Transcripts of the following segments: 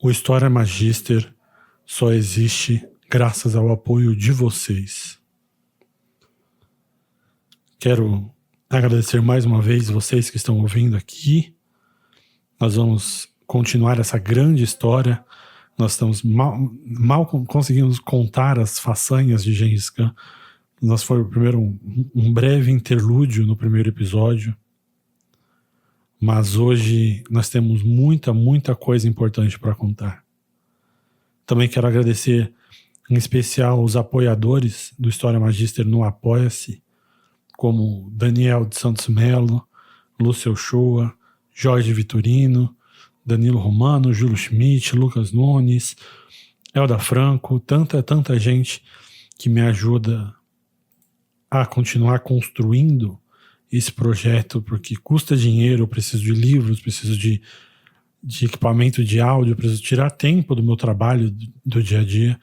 O História Magister só existe graças ao apoio de vocês. Quero agradecer mais uma vez vocês que estão ouvindo aqui. Nós vamos continuar essa grande história. Nós estamos mal conseguimos contar as façanhas de Gengis Khan. Nós foi primeiro um breve interlúdio no primeiro episódio. Mas hoje nós temos muita coisa importante para contar. Também quero agradecer em especial os apoiadores do História Magister no Apoia-se, como Daniel de Santos Melo, Lúcio Shoa, Jorge Vitorino, Danilo Romano, Júlio Schmidt, Lucas Nunes, Elda Franco, tanta gente que me ajuda a continuar construindo esse projeto, porque custa dinheiro, eu preciso de livros, preciso de equipamento de áudio, preciso tirar tempo do meu trabalho do dia a dia.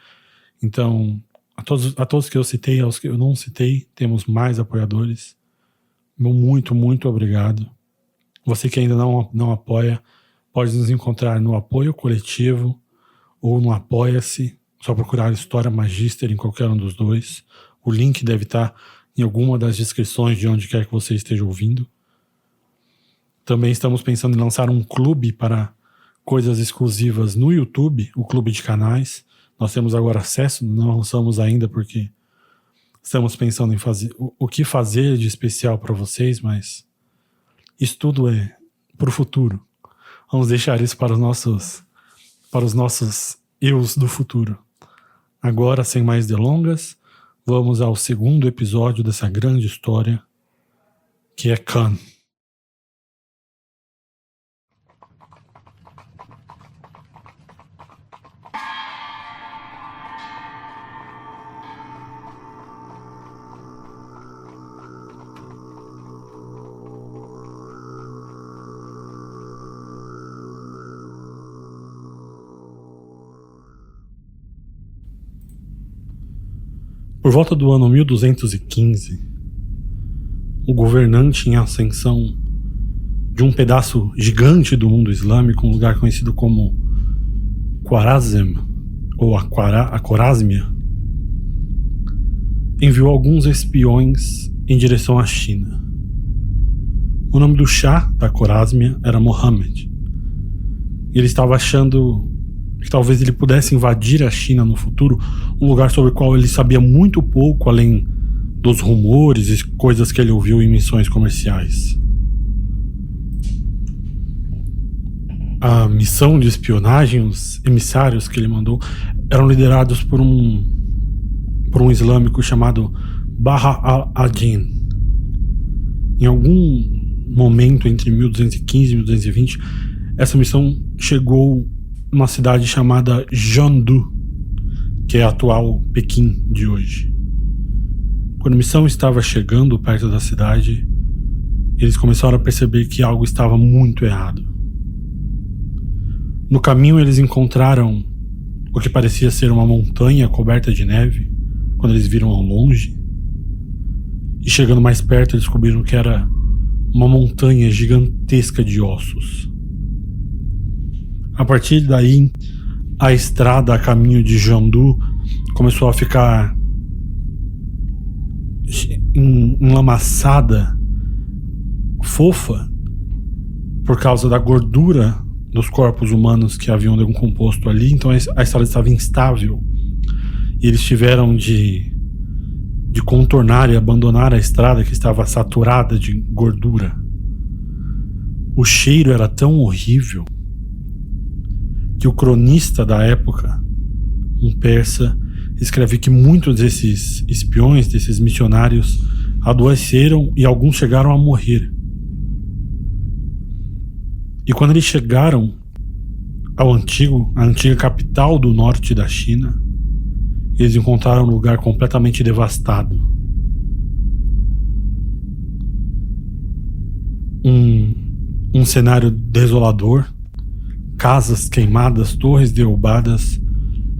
Então, a todos que eu citei, aos que eu não citei, temos mais apoiadores. Muito obrigado. Você que ainda não apoia, pode nos encontrar no Apoio Coletivo ou no Apoia-se, só procurar História Magister em qualquer um dos dois. O link deve estar em alguma das descrições de onde quer que você esteja ouvindo. Também estamos pensando em lançar um clube para coisas exclusivas no YouTube, o clube de canais. Nós temos agora acesso, não lançamos ainda porque estamos pensando em fazer o que fazer de especial para vocês, mas isso tudo é para o futuro. Vamos deixar isso para os nossos eus do futuro. Agora, sem mais delongas, vamos ao segundo episódio dessa grande história, que é Khan. Por volta do ano 1215, o governante em ascensão de um pedaço gigante do mundo islâmico, um lugar conhecido como Khwarezm, ou a Khwarázmia, enviou alguns espiões em direção à China. O nome do Shah da Khwarázmia era Mohammed. Ele estava achando que talvez ele pudesse invadir a China no futuro, um lugar sobre o qual ele sabia muito pouco, além dos rumores e coisas que ele ouviu em missões comerciais. A missão de espionagem, os emissários que ele mandou, eram liderados por um islâmico chamado Baha al-Adin. Em algum momento entre 1215 e 1220, essa missão chegou numa cidade chamada Jiangdu, que é a atual Pequim de hoje. Quando a missão estava chegando perto da cidade, eles começaram a perceber que algo estava muito errado. No caminho eles encontraram o que parecia ser uma montanha coberta de neve, quando eles viram ao longe, e chegando mais perto eles descobriram que era uma montanha gigantesca de ossos. A partir daí, a estrada a caminho de Jiangdu começou a ficar enlamaçada, fofa, por causa da gordura dos corpos humanos que haviam decomposto ali. Então a estrada estava instável e eles tiveram de contornar e abandonar a estrada, que estava saturada de gordura. O cheiro era tão horrível que o cronista da época, um persa, escreve que muitos desses espiões, desses missionários, adoeceram e alguns chegaram a morrer. E quando eles chegaram à antiga capital do norte da China, eles encontraram um lugar completamente devastado. Um cenário desolador, casas queimadas, torres derrubadas,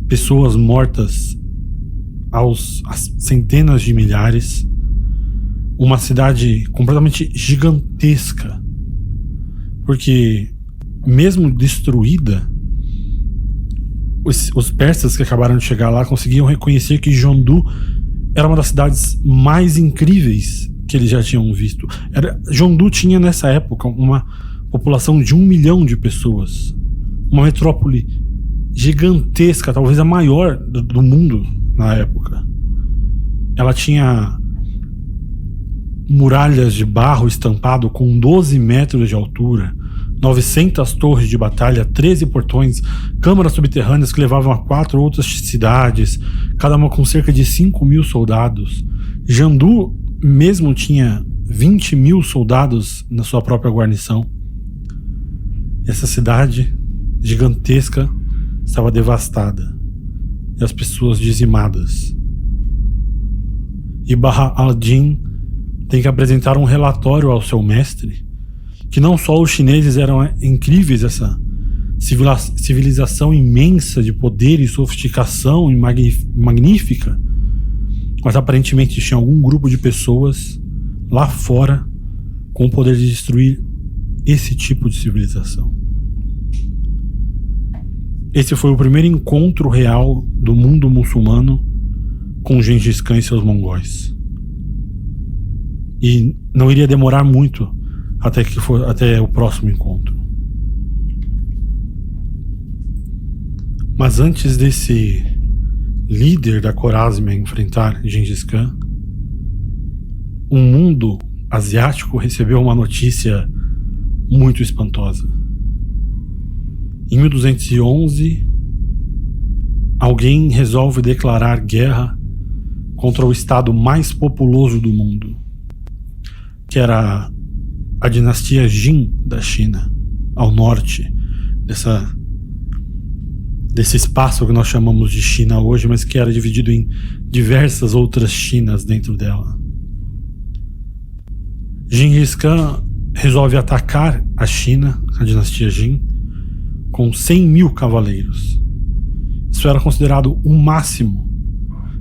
pessoas mortas às centenas de milhares, uma cidade completamente gigantesca, porque mesmo destruída, os persas que acabaram de chegar lá conseguiam reconhecer que Jeondu era uma das cidades mais incríveis que eles já tinham visto. Jeondu tinha nessa época uma população de 1 milhão de pessoas, uma metrópole gigantesca, talvez a maior do mundo na época. Ela tinha muralhas de barro estampado com 12 metros de altura, 900 torres de batalha, 13 portões, câmaras subterrâneas que levavam a 4 outras cidades, cada uma com cerca de 5.000 soldados. Jeondu mesmo tinha 20.000 soldados na sua própria guarnição. Essa cidade gigantesca estava devastada e as pessoas dizimadas. E Baha al-Din tem que apresentar um relatório ao seu mestre que não só os chineses eram incríveis, essa civilização imensa de poder e sofisticação e magnífica, mas aparentemente tinha algum grupo de pessoas lá fora com o poder de destruir esse tipo de civilização. Esse foi o primeiro encontro real do mundo muçulmano com Gengis Khan e seus mongóis. E não iria demorar muito até o próximo encontro. Mas antes desse líder da Khwarezmia enfrentar Gengis Khan, o mundo asiático recebeu uma notícia muito espantosa. Em 1211, alguém resolve declarar guerra contra o estado mais populoso do mundo, que era a dinastia Jin da China, ao norte desse espaço que nós chamamos de China hoje, mas que era dividido em diversas outras Chinas dentro dela. Gengis Khan resolve atacar a China, a dinastia Jin, com 100.000 cavaleiros. Isso era considerado o máximo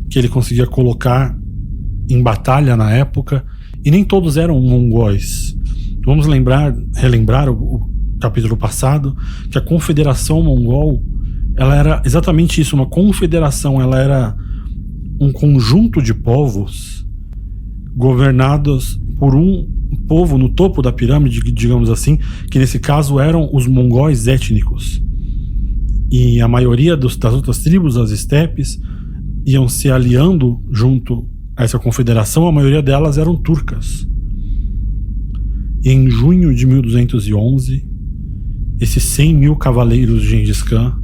que ele conseguia colocar em batalha na época, e nem todos eram mongóis. Vamos relembrar o capítulo passado, que a Confederação Mongol, ela era exatamente isso, uma confederação. Ela era um conjunto de povos governados por um povo no topo da pirâmide, digamos assim, que nesse caso eram os mongóis étnicos. E a maioria das outras tribos das estepes iam se aliando junto a essa confederação. A maioria delas eram turcas. E em junho de 1211, esses 100.000 cavaleiros de Gengis Khan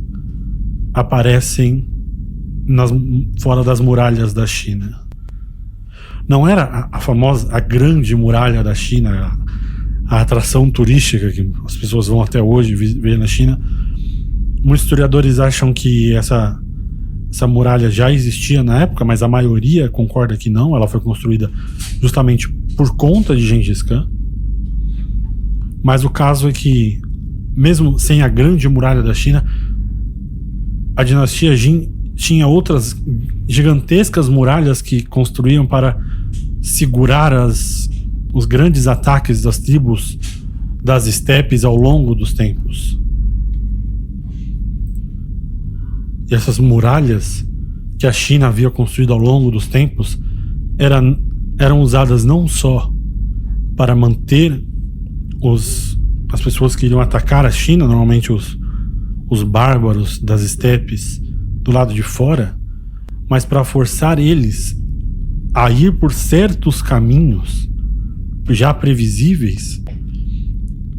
aparecem fora das muralhas da China. Não era a grande muralha da China, a atração turística que as pessoas vão até hoje ver na China. Muitos historiadores acham que essa muralha já existia na época, mas a maioria concorda que não. Ela foi construída justamente por conta de Gengis Khan. Mas o caso é que, mesmo sem a grande muralha da China, a dinastia Jin tinha outras gigantescas muralhas que construíam para segurar os grandes ataques das tribos das estepes ao longo dos tempos. E essas muralhas que a China havia construído ao longo dos tempos eram usadas não só para manter as pessoas que iriam atacar a China, normalmente os bárbaros das estepes do lado de fora, mas para forçar eles a ir por certos caminhos já previsíveis,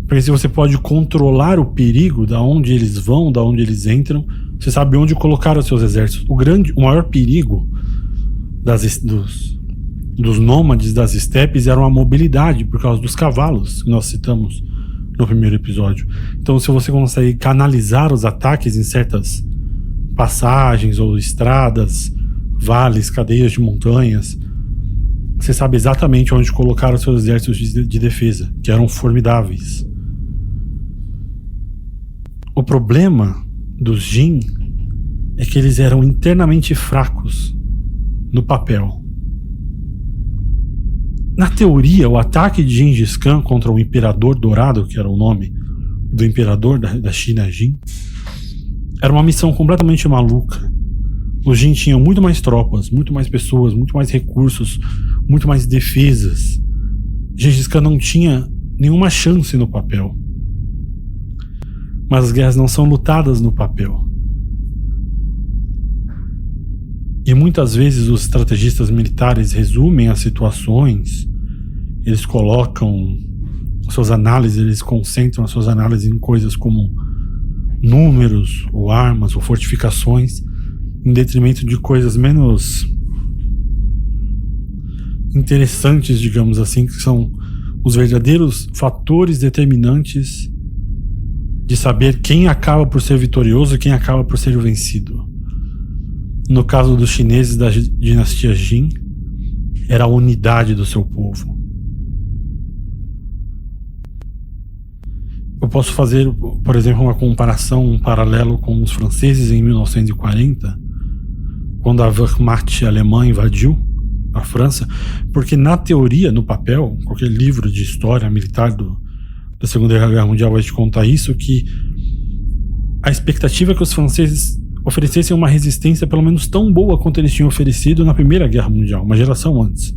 porque se você pode controlar o perigo, da onde eles vão, da onde eles entram, você sabe onde colocar os seus exércitos. O maior perigo dos nômades das estepes era a mobilidade, por causa dos cavalos que nós citamos no primeiro episódio. Então, se você consegue canalizar os ataques em certas passagens ou estradas, vales, cadeias de montanhas, você sabe exatamente onde colocar os seus exércitos de defesa, que eram formidáveis. O problema dos Jin é que eles eram internamente fracos no papel. Na teoria, o ataque de Gengis Khan contra o Imperador Dourado, que era o nome do imperador da China Jin, Era uma missão completamente maluca. Os Jin tinham muito mais tropas, muito mais pessoas, muito mais recursos, muito mais defesas. Gengis Khan não tinha nenhuma chance no papel. Mas as guerras não são lutadas no papel. E muitas vezes os estrategistas militares resumem as situações, eles colocam suas análises, eles concentram as suas análises em coisas como números, ou armas, ou fortificações, em detrimento de coisas menos interessantes, digamos assim, que são os verdadeiros fatores determinantes de saber quem acaba por ser vitorioso e quem acaba por ser vencido. No caso dos chineses da dinastia Jin, era a unidade do seu povo. Eu posso fazer, por exemplo, uma comparação, um paralelo com os franceses em 1940, quando a Wehrmacht alemã invadiu a França, porque na teoria, no papel, qualquer livro de história militar da Segunda Guerra Mundial vai te contar isso, que a expectativa é que os franceses oferecessem uma resistência pelo menos tão boa quanto eles tinham oferecido na Primeira Guerra Mundial, uma geração antes.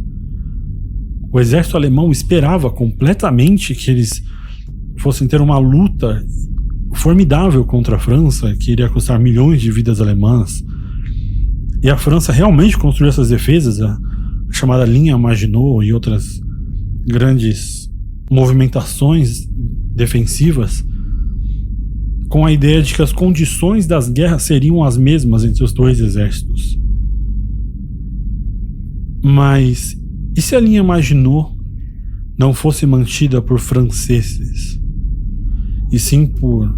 O exército alemão esperava completamente que eles fossem ter uma luta formidável contra a França, que iria custar milhões de vidas alemãs. E a França realmente construiu essas defesas, a chamada linha Maginot e outras grandes movimentações defensivas, com a ideia de que as condições das guerras seriam as mesmas entre os dois exércitos. Mas e se a linha Maginot não fosse mantida por franceses, e sim por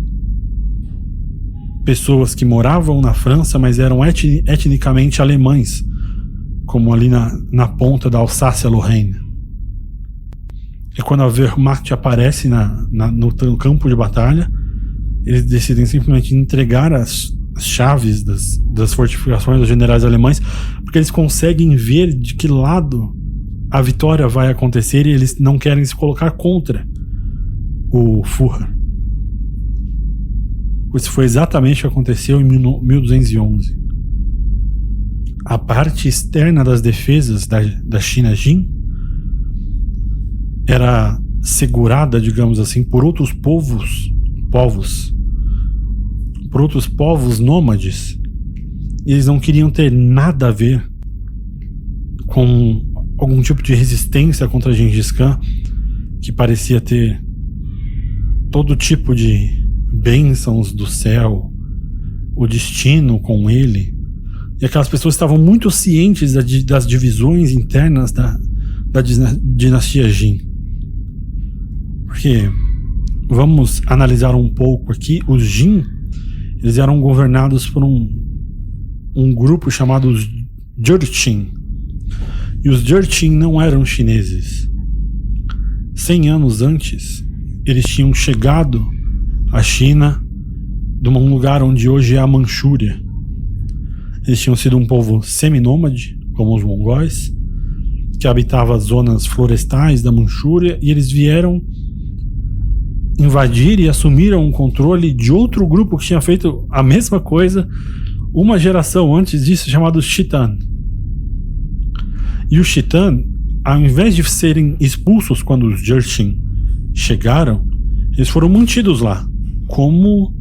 pessoas que moravam na França, mas eram etnicamente alemães, como ali na ponta da Alsácia-Lorraine? E quando a Wehrmacht aparece no campo de batalha, eles decidem simplesmente entregar as chaves das fortificações dos generais alemães, porque eles conseguem ver de que lado a vitória vai acontecer e eles não querem se colocar contra o Führer. Isso foi exatamente o que aconteceu em 1211. A parte externa das defesas da China Jin era segurada, digamos assim, por outros povos, por outros povos nômades. Eles não queriam ter nada a ver com algum tipo de resistência contra Gengis Khan, que parecia ter todo tipo de bênçãos do céu, o destino com ele. E aquelas pessoas estavam muito cientes das divisões internas da dinastia Jin. Porque, vamos analisar um pouco aqui, os Jin, eles eram governados por um grupo chamado os Jurchen. E os Jurchen não eram chineses. 100 anos antes, eles tinham chegado à China de um lugar onde hoje é a Manchúria. Eles tinham sido um povo seminômade, como os mongóis, que habitava as zonas florestais da Manchúria, e eles vieram invadir e assumiram o controle de outro grupo que tinha feito a mesma coisa uma geração antes disso, chamado Khitan. E os Khitan, ao invés de serem expulsos quando os Jurchen chegaram, eles foram mantidos lá como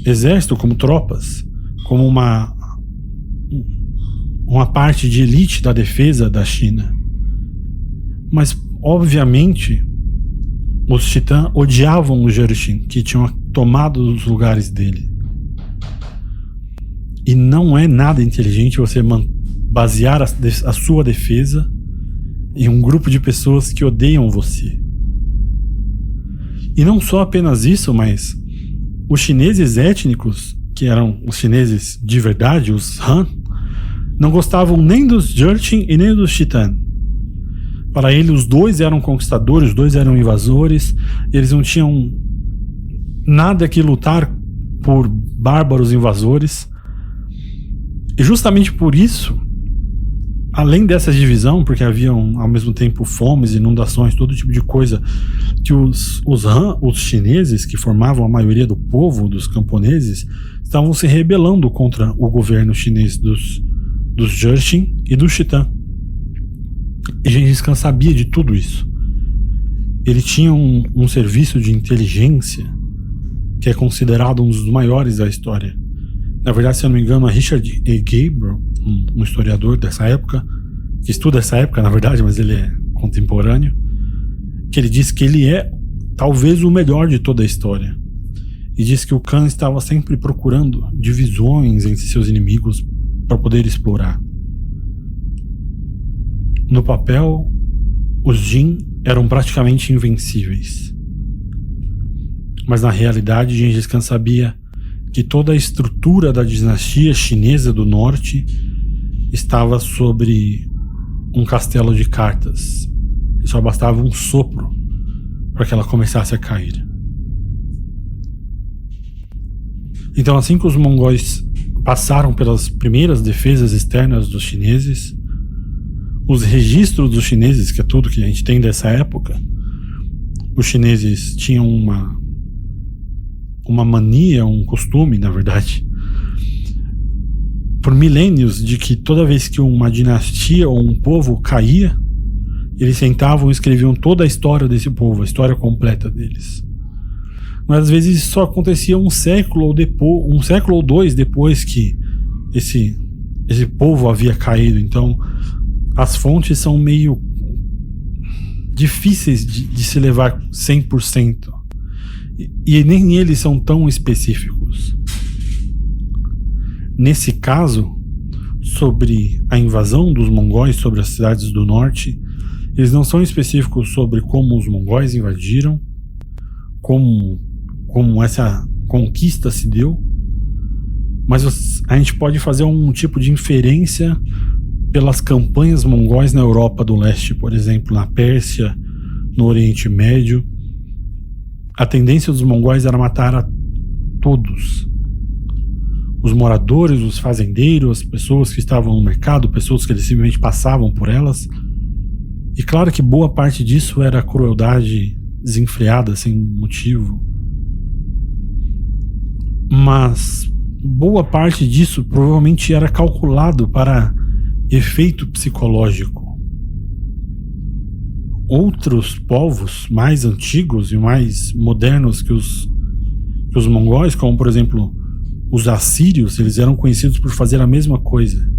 exército, como tropas, como uma parte de elite da defesa da China. Mas, obviamente, os Khitan odiavam os Jurchen, que tinham tomado os lugares dele. E não é nada inteligente você basear a sua defesa em um grupo de pessoas que odeiam você. E não só apenas isso, mas os chineses étnicos, que eram os chineses de verdade, os Han, não gostavam nem dos Jurchen e nem dos Khitan. Para eles, os dois eram conquistadores, os dois eram invasores, eles não tinham nada que lutar por bárbaros invasores. E justamente por isso, além dessa divisão, porque haviam ao mesmo tempo fomes, inundações, todo tipo de coisa, que os Han, os chineses, que formavam a maioria do povo, dos camponeses, estavam se rebelando contra o governo chinês dos Jurchen e do Khitan. E Gengis Khan sabia de tudo isso. Ele tinha um serviço de inteligência que é considerado um dos maiores da história. Na verdade, se eu não me engano, é Richard E. Gabriel, um historiador dessa época, que estuda essa época, na verdade, mas ele é contemporâneo, que ele diz que ele é talvez o melhor de toda a história. E diz que o Khan estava sempre procurando divisões entre seus inimigos para poder explorar. No papel, os Jin eram praticamente invencíveis. Mas na realidade, Gengis Khan sabia que toda a estrutura da dinastia chinesa do norte estava sobre um castelo de cartas. E só bastava um sopro para que ela começasse a cair. Então, assim que os mongóis passaram pelas primeiras defesas externas dos chineses, os registros dos chineses, que é tudo que a gente tem dessa época, os chineses tinham uma mania, um costume, na verdade, por milênios, de que toda vez que uma dinastia ou um povo caía, eles sentavam e escreviam toda a história desse povo, a história completa deles. Mas às vezes isso só acontecia um século ou dois depois que esse povo havia caído. Então as fontes são meio difíceis de se levar 100%. E nem eles são tão específicos. Nesse caso, sobre a invasão dos mongóis sobre as cidades do norte, eles não são específicos sobre como os mongóis invadiram, como essa conquista se deu, mas a gente pode fazer um tipo de inferência pelas campanhas mongóis na Europa do Leste, por exemplo, na Pérsia, no Oriente Médio. A tendência dos mongóis era matar a todos. Os moradores, os fazendeiros, as pessoas que estavam no mercado, pessoas que eles simplesmente passavam por elas. E claro que boa parte disso era crueldade desenfreada, sem motivo. Mas boa parte disso provavelmente era calculado para efeito psicológico. Outros povos mais antigos e mais modernos que os mongóis, como por exemplo os assírios, eles eram conhecidos por fazer a mesma coisa.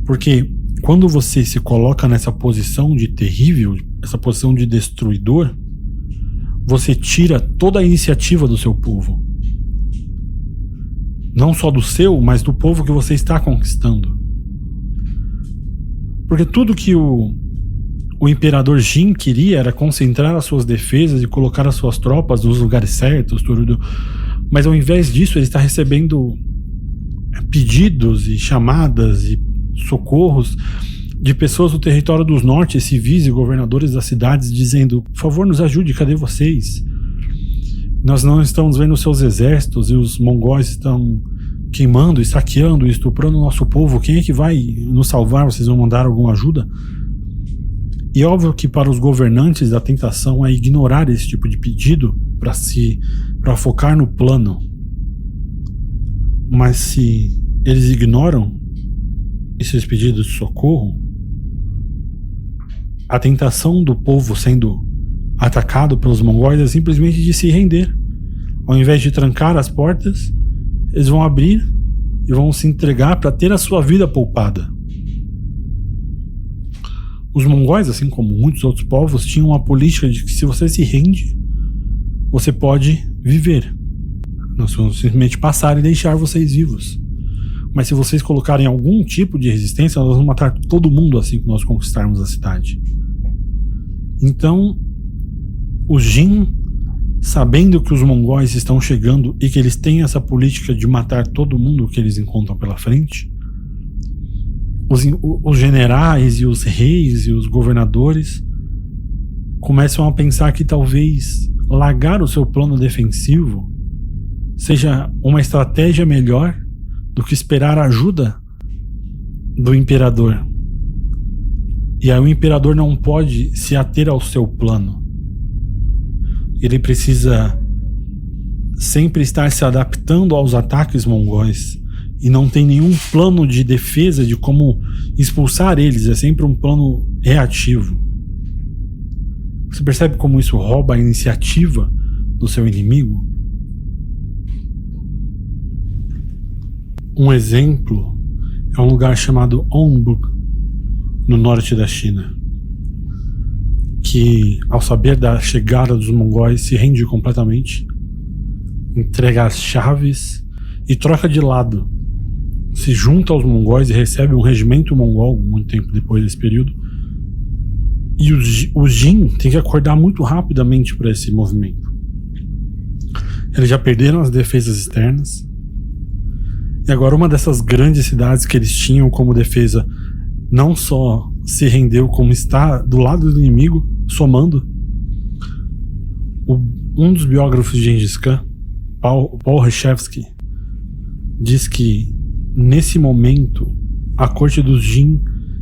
Porque quando você se coloca nessa posição de terrível, essa posição de destruidor, você tira toda a iniciativa do seu povo. Não só do seu, mas do povo que você está conquistando. Porque tudo que o imperador Jin queria era concentrar as suas defesas e colocar as suas tropas nos lugares certos, tudo. Mas ao invés disso, ele está recebendo pedidos e chamadas e socorros de pessoas do território dos norte, civis e governadores das cidades, dizendo: por favor, nos ajude, cadê vocês? Nós não estamos vendo seus exércitos e os mongóis estão queimando e saqueando e estuprando o nosso povo. Quem é que vai nos salvar? Vocês vão mandar alguma ajuda? E óbvio que para os governantes a tentação é ignorar esse tipo de pedido para focar no plano. Mas se eles ignoram esses pedidos de socorro, a tentação do povo sendo atacado pelos mongóis é simplesmente de se render. Ao invés de trancar as portas, eles vão abrir e vão se entregar para ter a sua vida poupada. Os mongóis, assim como muitos outros povos, tinham uma política de que se você se rende, você pode viver. Nós vamos simplesmente passar e deixar vocês vivos. Mas se vocês colocarem algum tipo de resistência, nós vamos matar todo mundo assim que nós conquistarmos a cidade. Então, os Jin, sabendo que os mongóis estão chegando e que eles têm essa política de matar todo mundo que eles encontram pela frente, os generais e os reis e os governadores começam a pensar que talvez largar o seu plano defensivo seja uma estratégia melhor do que esperar a ajuda do imperador. E aí o imperador não pode se ater ao seu plano. Ele precisa sempre estar se adaptando aos ataques mongóis e não tem nenhum plano de defesa de como expulsar eles, é sempre um plano reativo. Você percebe como isso rouba a iniciativa do seu inimigo? Um exemplo é um lugar chamado Onbuk, no norte da China, que, ao saber da chegada dos mongóis, se rende completamente, entrega as chaves e troca de lado. Se junta aos mongóis e recebe um regimento mongol muito tempo depois desse período. E o Jin tem que acordar muito rapidamente para esse movimento. Eles já perderam as defesas externas. E agora uma dessas grandes cidades que eles tinham como defesa não só se rendeu, como está do lado do inimigo, somando. Um dos biógrafos de Gengis Khan, Paul Reshevsky, diz que nesse momento a corte dos Jin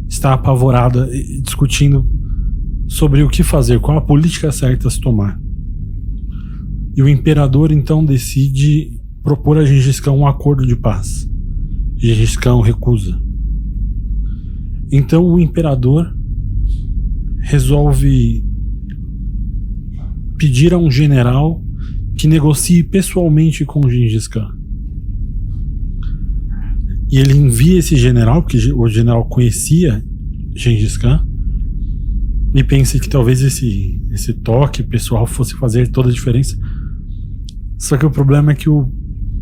está apavorada e discutindo sobre o que fazer, qual a política certa a se tomar. E o imperador então decide propor a Gengis Khan um acordo de paz. Gengis Khan recusa. Então o imperador resolve pedir a um general que negocie pessoalmente com Gengis Khan. E ele envia esse general, porque o general conhecia Gengis Khan, e pensa que talvez esse toque pessoal fosse fazer toda a diferença. Só que o problema é que o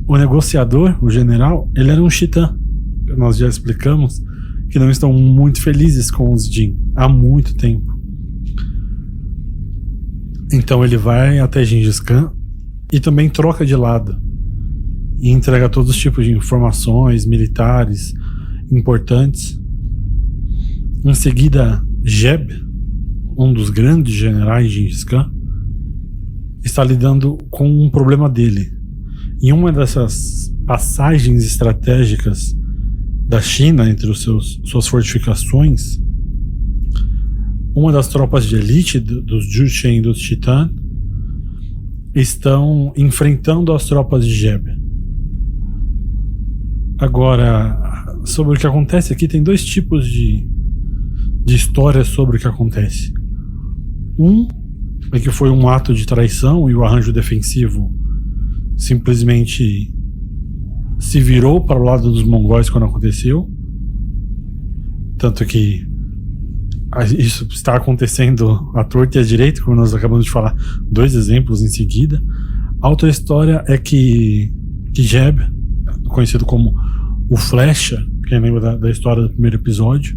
negociador, o general, ele era um titã. Nós já explicamos que não estão muito felizes com os Jin há muito tempo. Então ele vai até Gengis Khan e também troca de lado e entrega todos os tipos de informações militares importantes. Em seguida, Jeb, um dos grandes generais de Gengis Khan, está lidando com um problema dele. Em uma dessas passagens estratégicas da China entre suas fortificações, uma das tropas de elite dos Jurchen e dos Khitan estão enfrentando as tropas de Jeb. Agora, sobre o que acontece aqui, tem dois tipos de histórias sobre o que acontece. Um é que foi um ato de traição e o arranjo defensivo simplesmente se virou para o lado dos mongóis quando aconteceu. Tanto que isso está acontecendo à torta e à direita, como nós acabamos de falar, dois exemplos em seguida. A outra história é que Jeb, conhecido como o Flecha, quem lembra da história do primeiro episódio,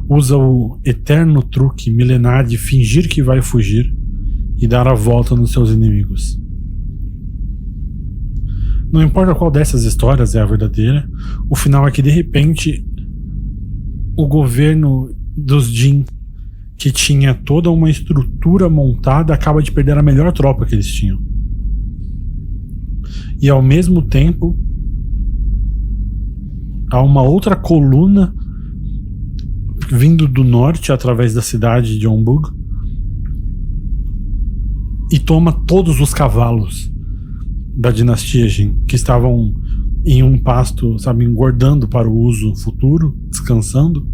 usa o eterno truque milenar de fingir que vai fugir e dar a volta nos seus inimigos. Não importa qual dessas histórias é a verdadeira, o final é que de repente o governo dos Jin, que tinha toda uma estrutura montada, acaba de perder a melhor tropa que eles tinham. E ao mesmo tempo há uma outra coluna vindo do norte através da cidade de Onbuk e toma todos os cavalos da dinastia Jin, que estavam em um pasto, sabe, engordando para o uso futuro, descansando.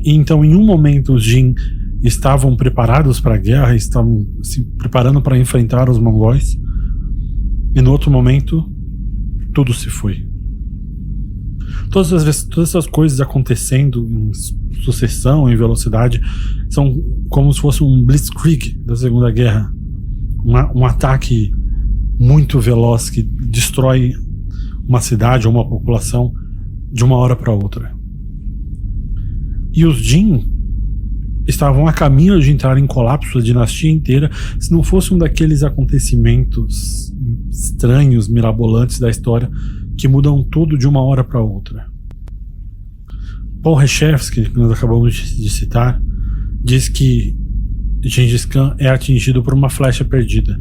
Então, em um momento, os Jin estavam preparados para a guerra, estavam se preparando para enfrentar os mongóis, e no outro momento, tudo se foi. Todas essas coisas acontecendo em sucessão, em velocidade, são como se fosse um blitzkrieg da Segunda Guerra. Um ataque muito veloz que destrói uma cidade ou uma população de uma hora para outra. E os Jin estavam a caminho de entrar em colapso, a dinastia inteira, se não fosse um daqueles acontecimentos estranhos, mirabolantes da história que mudam tudo de uma hora para outra. Paul Reshevsky, que nós acabamos de citar, diz que Gengis Khan é atingido por uma flecha perdida.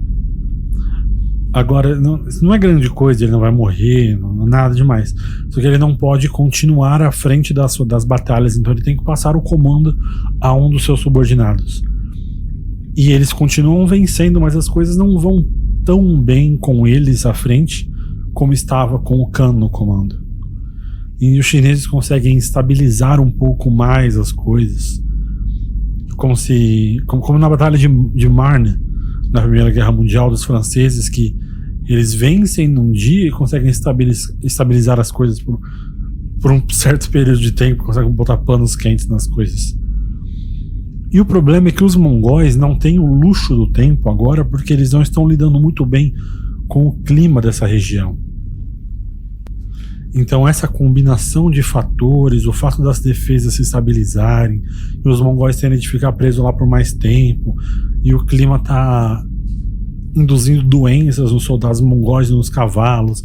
Agora, isso não é grande coisa, ele não vai morrer, não, nada demais. Só que ele não pode continuar à frente das batalhas, então ele tem que passar o comando a um dos seus subordinados. E eles continuam vencendo, mas as coisas não vão tão bem com eles à frente como estava com o Khan no comando. E os chineses conseguem estabilizar um pouco mais as coisas. Como na Batalha de Marne, na Primeira Guerra Mundial, dos franceses, que eles vencem num dia e conseguem estabilizar as coisas por um certo período de tempo, conseguem botar panos quentes nas coisas. E o problema é que os mongóis não têm o luxo do tempo agora, porque eles não estão lidando muito bem com o clima dessa região. Então essa combinação de fatores, o fato das defesas se estabilizarem, e os mongóis terem de ficar presos lá por mais tempo, e o clima tá induzindo doenças nos soldados mongóis e nos cavalos,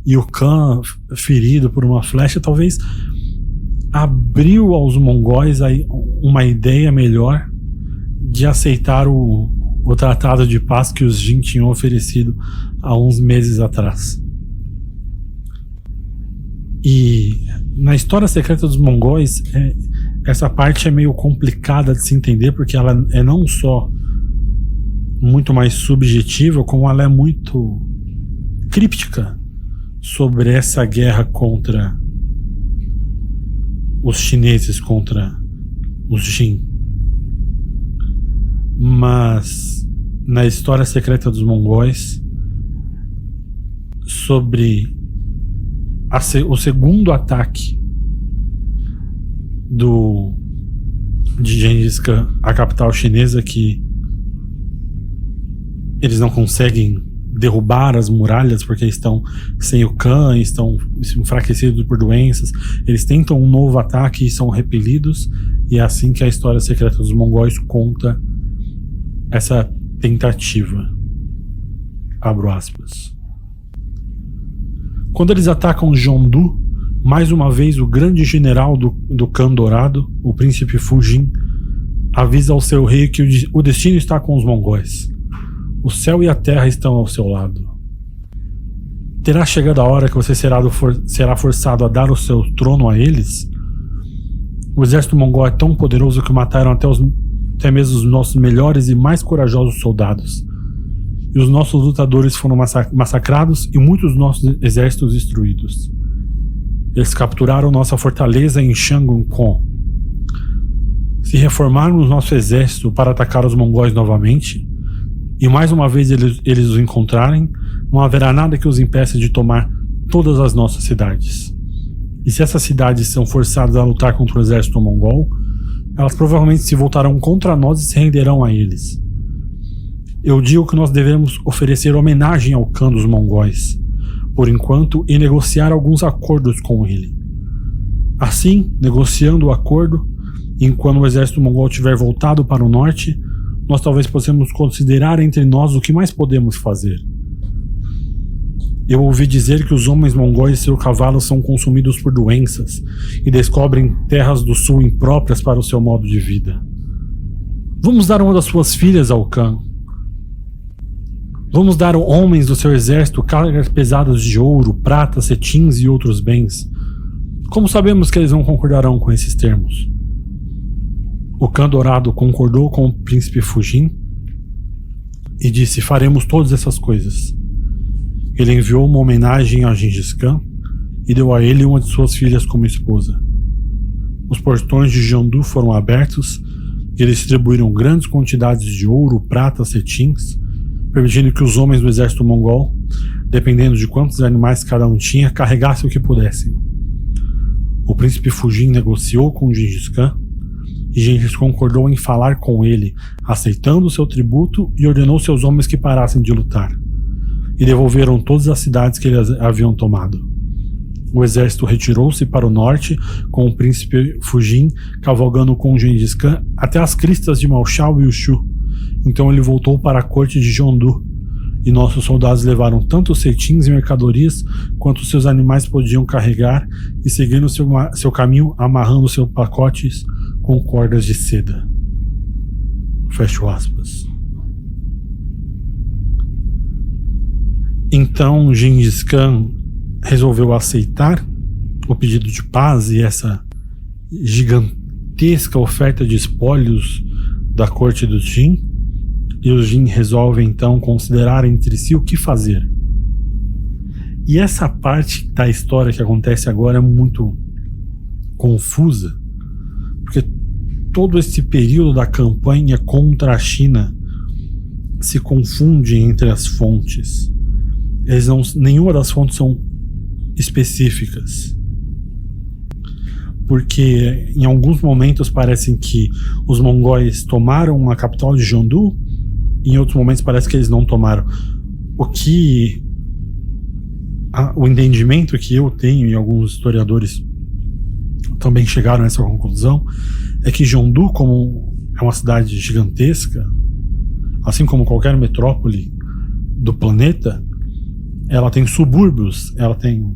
e o Khan ferido por uma flecha, talvez abriu aos mongóis aí uma ideia melhor de aceitar o tratado de paz que os Jin tinham oferecido há uns meses atrás. E na história secreta dos mongóis, essa parte é meio complicada de se entender, porque ela é não só muito mais subjetiva, como ela é muito críptica sobre essa guerra contra os chineses, contra os Jin. Mas na história secreta dos mongóis, sobre o segundo ataque de Gengis Khan à capital chinesa, que eles não conseguem derrubar as muralhas porque estão sem o Khan, estão enfraquecidos por doenças. Eles tentam um novo ataque e são repelidos, e é assim que a história secreta dos mongóis conta essa tentativa. Abro aspas. Quando eles atacam Zhongdu, mais uma vez o grande general do Khan Dourado, o príncipe Fujin, avisa ao seu rei que o destino está com os mongóis. O céu e a terra estão ao seu lado. Terá chegado a hora que você será forçado a dar o seu trono a eles? O exército mongol é tão poderoso que mataram até mesmo os nossos melhores e mais corajosos soldados. E os nossos lutadores foram massacrados e muitos dos nossos exércitos destruídos. Eles capturaram nossa fortaleza em Shangong-Kong. Se reformarmos nosso exército para atacar os mongóis novamente, e mais uma vez eles os encontrarem, não haverá nada que os impeça de tomar todas as nossas cidades. E se essas cidades são forçadas a lutar contra o exército mongol, elas provavelmente se voltarão contra nós e se renderão a eles. Eu digo que nós devemos oferecer homenagem ao Khan dos mongóis, por enquanto, e negociar alguns acordos com ele. Assim, negociando o acordo, e quando o exército mongol tiver voltado para o norte, nós talvez possamos considerar entre nós o que mais podemos fazer. Eu ouvi dizer que os homens mongóis e seus cavalos são consumidos por doenças e descobrem terras do sul impróprias para o seu modo de vida. Vamos dar uma das suas filhas ao Khan. Vamos dar homens do seu exército cargas pesadas de ouro, prata, cetins e outros bens. Como sabemos que eles não concordarão com esses termos? O Khan Dourado concordou com o príncipe Fujin e disse: faremos todas essas coisas. Ele enviou uma homenagem a Gengis Khan e deu a ele uma de suas filhas como esposa. Os portões de Zhongdu foram abertos e eles distribuíram grandes quantidades de ouro, prata, cetins, permitindo que os homens do exército mongol, dependendo de quantos animais cada um tinha, carregassem o que pudessem. O príncipe Fujin negociou com Gengis Khan e Gengis concordou em falar com ele, aceitando seu tributo, e ordenou seus homens que parassem de lutar. E devolveram todas as cidades que eles haviam tomado. O exército retirou-se para o norte, com o príncipe Fujin cavalgando com Gengis Khan até as cristas de Maoshao e Ushu. Então ele voltou para a corte de Zhongdu, e nossos soldados levaram tanto cetins e mercadorias quanto seus animais podiam carregar e seguindo seu caminho, amarrando seus pacotes com cordas de seda. Fecho aspas. Então Gengis Khan resolveu aceitar o pedido de paz e essa gigantesca oferta de espólios da corte dos Jin, e os Jin resolvem então considerar entre si o que fazer. E essa parte da história que acontece agora é muito confusa, porque todo esse período da campanha contra a China se confunde entre as fontes. Nenhuma das fontes são específicas, porque em alguns momentos parecem que os mongóis tomaram a capital de Jeondu, e em outros momentos parece que eles não tomaram. O entendimento que eu tenho, e alguns historiadores também chegaram a essa conclusão, é que Jeondu, como é uma cidade gigantesca, assim como qualquer metrópole do planeta, ela tem subúrbios, ela tem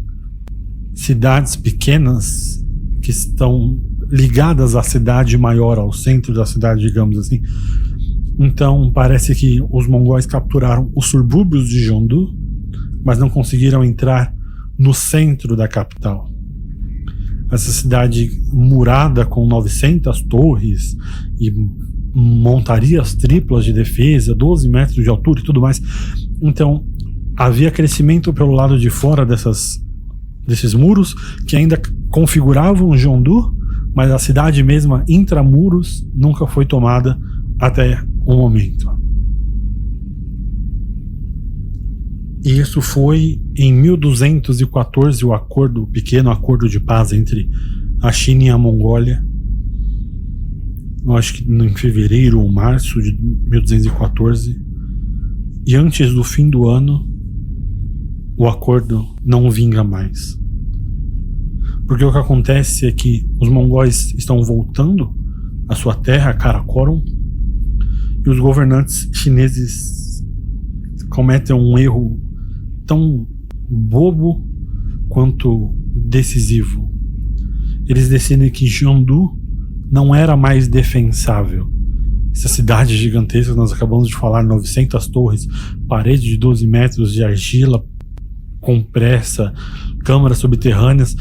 cidades pequenas que estão ligadas à cidade maior, ao centro da cidade, digamos assim. Então parece que os mongóis capturaram os subúrbios de Jeondu, mas não conseguiram entrar no centro da capital. Essa cidade murada com 900 torres e montarias triplas de defesa, 12 metros de altura e tudo mais. Então havia crescimento pelo lado de fora desses muros, que ainda configuravam Jeondu, mas a cidade mesma, intramuros, nunca foi tomada até o momento. E isso foi em 1214, o pequeno acordo de paz entre a China e a Mongólia. Eu acho que em fevereiro ou março de 1214. E antes do fim do ano, o acordo não vinga mais. Porque o que acontece é que os mongóis estão voltando à sua terra, Karakorum, e os governantes chineses cometem um erro tão bobo quanto decisivo. Eles decidem que Jeondu não era mais defensável. Essa cidade gigantesca, nós acabamos de falar, 900 torres, parede de 12 metros de argila compressa, câmaras subterrâneas,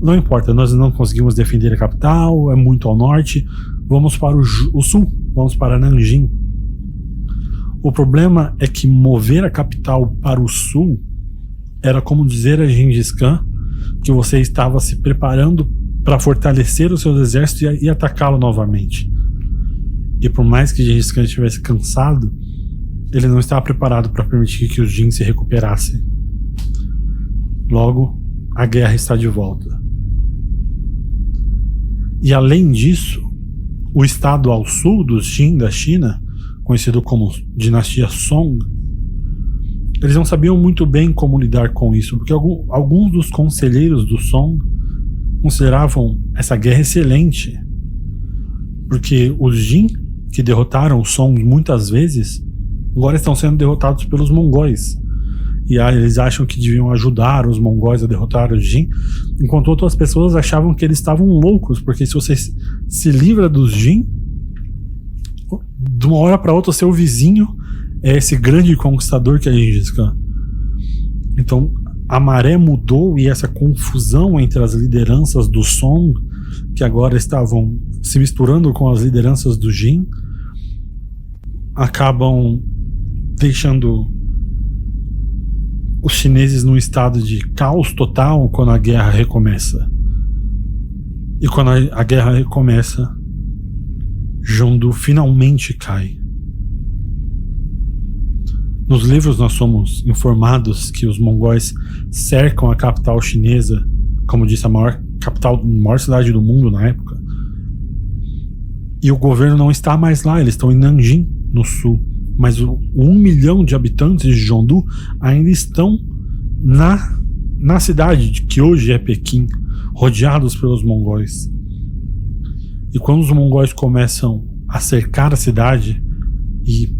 não importa, nós não conseguimos defender a capital, é muito ao norte, vamos para o sul, vamos para Nanjing. O problema é que mover a capital para o sul era como dizer a Gengis Khan que você estava se preparando para fortalecer os seus exércitos e atacá-lo novamente. E por mais que Gengis Khan estivesse cansado, ele não estava preparado para permitir que os Jin se recuperassem. Logo, a guerra está de volta. E além disso, o estado ao sul dos Jin da China, conhecido como dinastia Song, eles não sabiam muito bem como lidar com isso, porque alguns dos conselheiros do Song consideravam essa guerra excelente, porque os Jin, que derrotaram os Song muitas vezes, agora estão sendo derrotados pelos mongóis, e aí eles acham que deviam ajudar os mongóis a derrotar os Jin, enquanto outras pessoas achavam que eles estavam loucos, porque se você se livra dos Jin, de uma hora para outra seu vizinho é esse grande conquistador que é Gengis Khan. Então a maré mudou, e essa confusão entre as lideranças do Song, que agora estavam se misturando com as lideranças do Jin, acabam deixando os chineses num estado de caos total quando a guerra recomeça. E quando a guerra recomeça, Jeondu finalmente cai. Nos livros nós somos informados que os mongóis cercam a capital chinesa, como disse, a maior cidade do mundo na época, e o governo não está mais lá, eles estão em Nanjing, no sul, mas 1 milhão de habitantes de Jeondu ainda estão na cidade que hoje é Pequim, rodeados pelos mongóis. E quando os mongóis começam a cercar a cidade e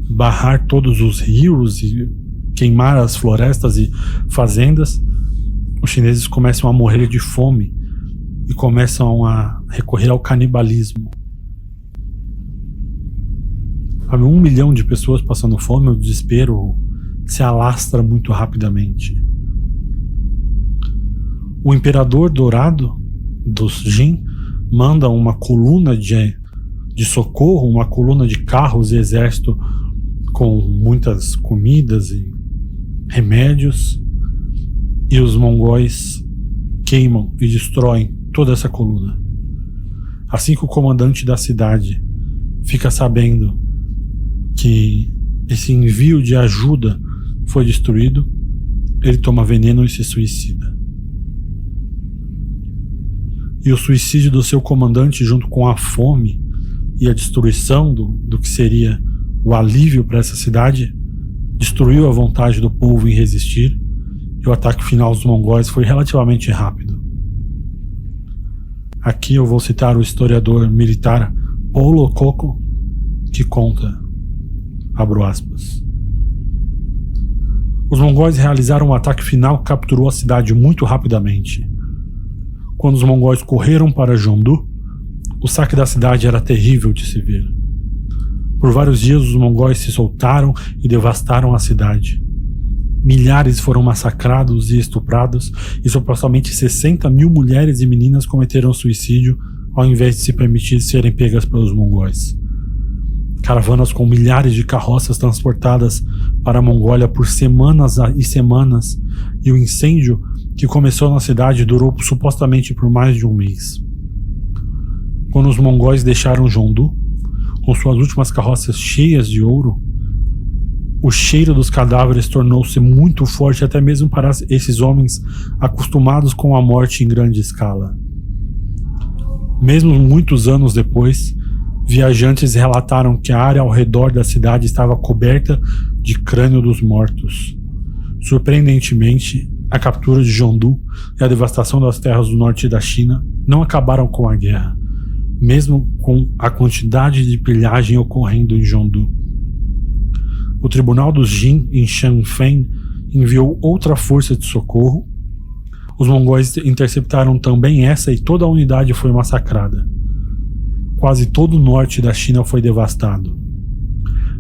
barrar todos os rios e queimar as florestas e fazendas, os chineses começam a morrer de fome e começam a recorrer ao canibalismo. 1 milhão de pessoas passando fome, o desespero se alastra muito rapidamente. O Imperador Dourado dos Jin manda uma coluna de socorro, uma coluna de carros e exército com muitas comidas e remédios, e os mongóis queimam e destroem toda essa coluna. Assim que o comandante da cidade fica sabendo que esse envio de ajuda foi destruído, ele toma veneno e se suicida. E o suicídio do seu comandante, junto com a fome e a destruição do que seria o alívio para essa cidade, destruiu a vontade do povo em resistir, e o ataque final dos mongóis foi relativamente rápido. Aqui eu vou citar o historiador militar Paulo Coco, que conta, abro aspas: os mongóis realizaram um ataque final que capturou a cidade muito rapidamente. Quando os mongóis correram para Jeondu, o saque da cidade era terrível de se ver. Por vários dias os mongóis se soltaram e devastaram a cidade. Milhares foram massacrados e estuprados, e supostamente 60 mil mulheres e meninas cometeram suicídio ao invés de se permitir serem pegas pelos mongóis. Caravanas com milhares de carroças transportadas para a Mongólia por semanas e semanas, e o incêndio que começou na cidade durou supostamente por mais de um mês. Quando os mongóis deixaram Jeondu, com suas últimas carroças cheias de ouro, o cheiro dos cadáveres tornou-se muito forte até mesmo para esses homens acostumados com a morte em grande escala. Mesmo muitos anos depois, viajantes relataram que a área ao redor da cidade estava coberta de crânio dos mortos. Surpreendentemente, a captura de Jeondu e a devastação das terras do norte da China não acabaram com a guerra, mesmo com a quantidade de pilhagem ocorrendo em Jeondu. O tribunal dos Jin em Changfeng enviou outra força de socorro. Os mongóis interceptaram também essa e toda a unidade foi massacrada. Quase todo o norte da China foi devastado.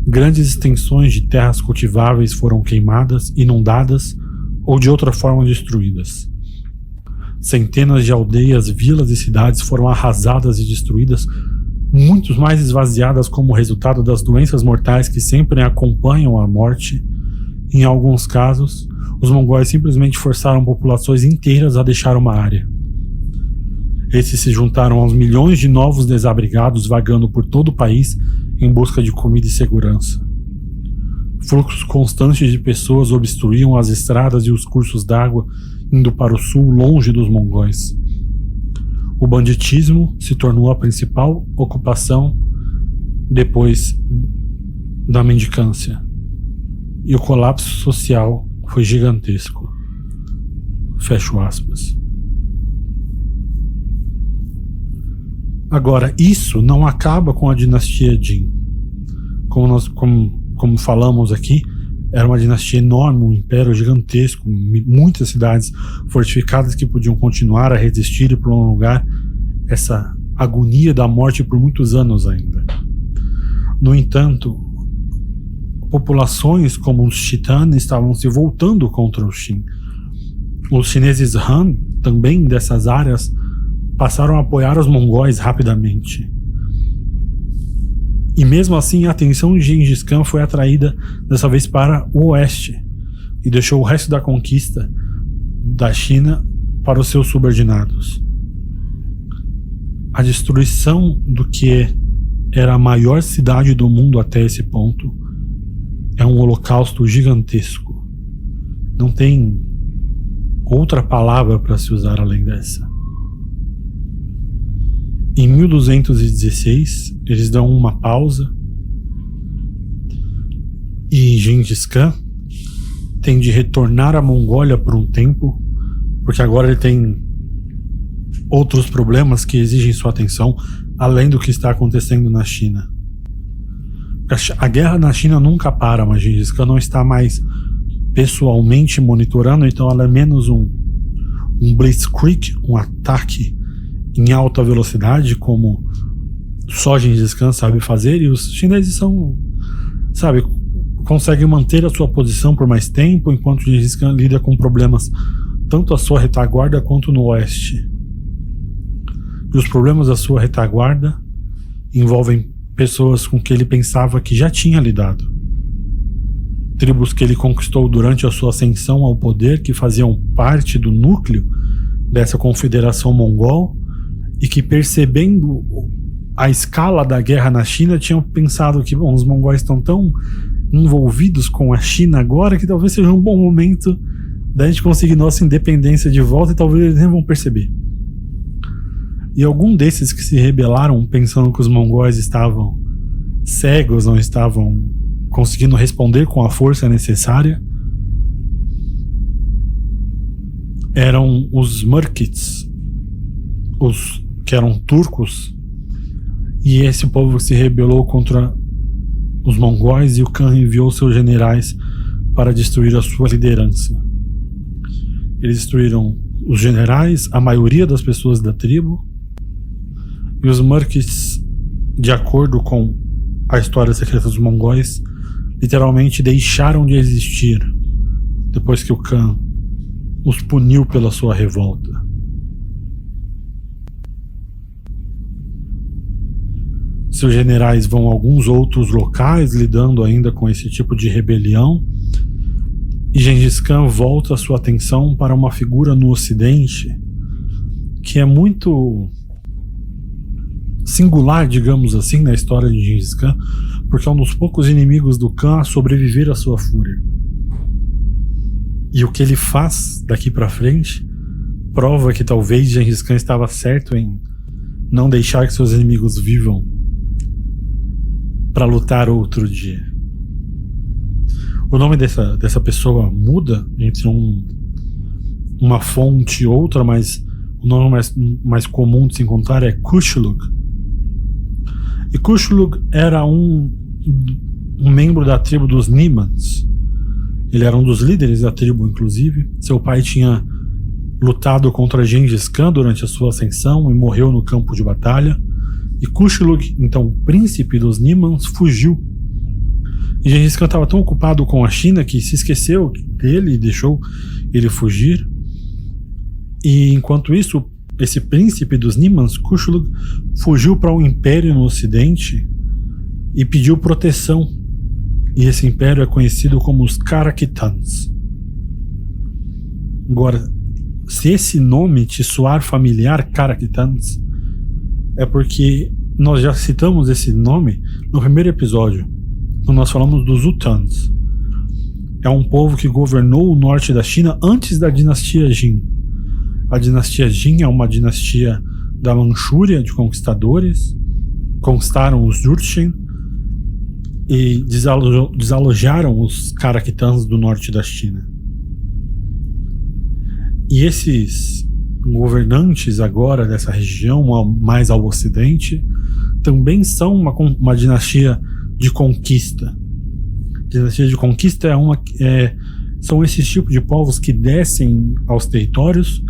Grandes extensões de terras cultiváveis foram queimadas, inundadas ou de outra forma destruídas. Centenas de aldeias, vilas e cidades foram arrasadas e destruídas, muitos mais esvaziadas como resultado das doenças mortais que sempre acompanham a morte. Em alguns casos, os mongóis simplesmente forçaram populações inteiras a deixar uma área. Esses se juntaram aos milhões de novos desabrigados vagando por todo o país em busca de comida e segurança. Fluxos constantes de pessoas obstruíam as estradas e os cursos d'água indo para o sul, longe dos mongóis. O banditismo se tornou a principal ocupação depois da mendicância, e o colapso social foi gigantesco. Fecho aspas. Agora, isso não acaba com a dinastia Jin. Como falamos aqui, era uma dinastia enorme, um império gigantesco, muitas cidades fortificadas que podiam continuar a resistir e prolongar essa agonia da morte por muitos anos ainda. No entanto, populações como os Khitan estavam se voltando contra os Shin. Os chineses Han, também dessas áreas, passaram a apoiar os mongóis rapidamente. E mesmo assim, a atenção de Gengis Khan foi atraída dessa vez para o oeste e deixou o resto da conquista da China para os seus subordinados. A destruição do que era a maior cidade do mundo até esse ponto é um holocausto gigantesco. Não tem outra palavra para se usar além dessa. Em 1216, eles dão uma pausa e Gengis Khan tem de retornar à Mongólia por um tempo, porque agora ele tem outros problemas que exigem sua atenção, além do que está acontecendo na China. A guerra na China nunca para, mas Gengis Khan não está mais pessoalmente monitorando, então ela é menos um blitzkrieg, um ataque em alta velocidade, como só Gengis Khan sabe fazer, e os chineses são, sabe, consegue manter a sua posição por mais tempo, enquanto Gengis Khan lida com problemas tanto à sua retaguarda quanto no oeste. E os problemas da sua retaguarda envolvem pessoas com que ele pensava que já tinha lidado. Tribos que ele conquistou durante a sua ascensão ao poder, que faziam parte do núcleo dessa confederação mongol e que, percebendo a escala da guerra na China, tinham pensado que, bom, os mongóis estão tão envolvidos com a China agora que talvez seja um bom momento da gente conseguir nossa independência de volta e talvez eles nem vão perceber. E algum desses que se rebelaram pensando que os mongóis estavam cegos, não estavam conseguindo responder com a força necessária, eram os Murkits, os que eram turcos, e esse povo se rebelou contra os mongóis, e o Khan enviou seus generais para destruir a sua liderança. Eles destruíram os generais, a maioria das pessoas da tribo, e os Murkits, de acordo com a história secreta dos mongóis, literalmente deixaram de existir depois que o Khan os puniu pela sua revolta. Seus generais vão a alguns outros locais lidando ainda com esse tipo de rebelião, e Gengis Khan volta a sua atenção para uma figura no ocidente que é muito singular, digamos assim, na história de Gengis Khan, porque é um dos poucos inimigos do Khan a sobreviver à sua fúria. E o que ele faz daqui pra frente prova que talvez Gengis Khan estava certo em não deixar que seus inimigos vivam para lutar outro dia. O nome dessa pessoa muda entre uma fonte e outra, mas o nome mais comum de se encontrar é Kushlug. E Kushlug era um membro da tribo dos Nimans. Ele era um dos líderes da tribo, inclusive. Seu pai tinha lutado contra Gengis Khan durante a sua ascensão e morreu no campo de batalha. E Kushlug, então príncipe dos Nimans, fugiu. E Gengis Khan estava tão ocupado com a China que se esqueceu dele e deixou ele fugir. E enquanto isso, esse príncipe dos Nimans, Kushlug, fugiu para um império no ocidente e pediu proteção. E esse império é conhecido como os Karakitans. Agora, se esse nome te soar familiar, Karakitans, é porque nós já citamos esse nome no primeiro episódio, quando nós falamos dos Utans. É um povo que governou o norte da China antes da dinastia Jin. A dinastia Jin é uma dinastia da Manchúria, de conquistadores. Conquistaram os Jurchen e desalojaram os Karakitans do norte da China. E esses governantes agora dessa região, mais ao ocidente, também são uma dinastia de conquista. Dinastia de conquista são esses tipos de povos que descem aos territórios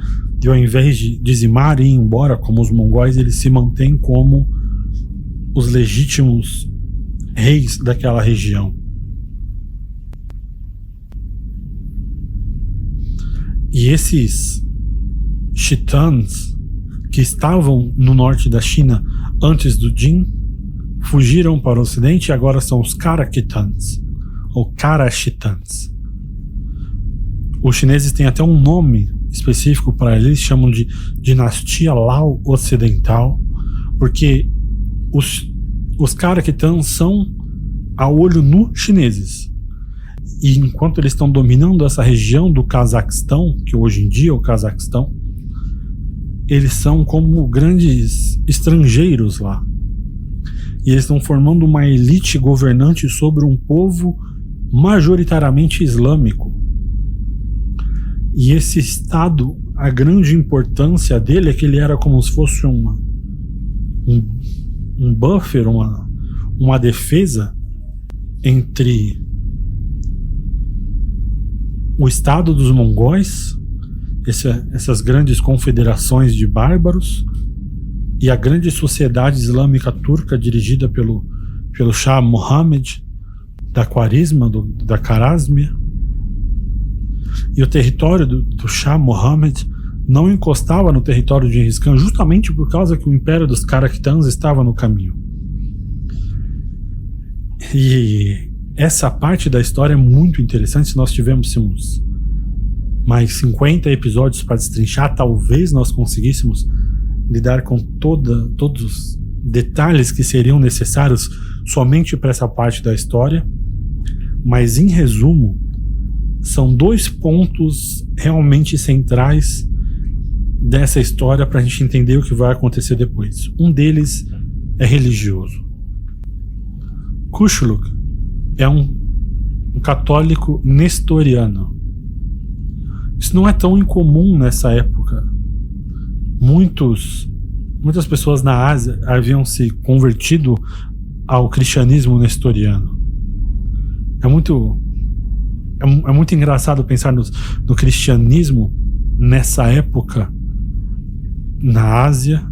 e, ao invés de dizimar e ir embora como os mongóis, eles se mantêm como os legítimos reis daquela região. E esses Chitans que estavam no norte da China antes do Jin fugiram para o ocidente e agora são os Karakitans ou Karachitans. Os chineses têm até um nome específico para eles, chamam de dinastia Lao Ocidental, porque os Karakitans são a olho nu chineses. E enquanto eles estão dominando essa região do Cazaquistão, que hoje em dia é o Cazaquistão, eles são como grandes estrangeiros lá. E eles estão formando uma elite governante sobre um povo majoritariamente islâmico. E esse estado, a grande importância dele é que ele era como se fosse um buffer, uma defesa entre o estado dos mongóis, essas grandes confederações de bárbaros, e a grande sociedade islâmica turca dirigida pelo Shah Mohammed, da Quaresma, da Carásmia, e o território do Shah Mohammed não encostava no território de Gengis Khan, justamente por causa que o Império dos Karaktans estava no caminho. E essa parte da história é muito interessante. Se nós tivéssemos mais 50 episódios para destrinchar, talvez nós conseguíssemos lidar com todos os detalhes que seriam necessários somente para essa parte da história. Mas, em resumo, são 2 pontos realmente centrais dessa história para a gente entender o que vai acontecer depois. Um deles é religioso. Kuchuluk é um católico nestoriano. Isso não é tão incomum nessa época. Muitas pessoas na Ásia haviam se convertido ao cristianismo nestoriano. É muito engraçado pensar no cristianismo nessa época na Ásia,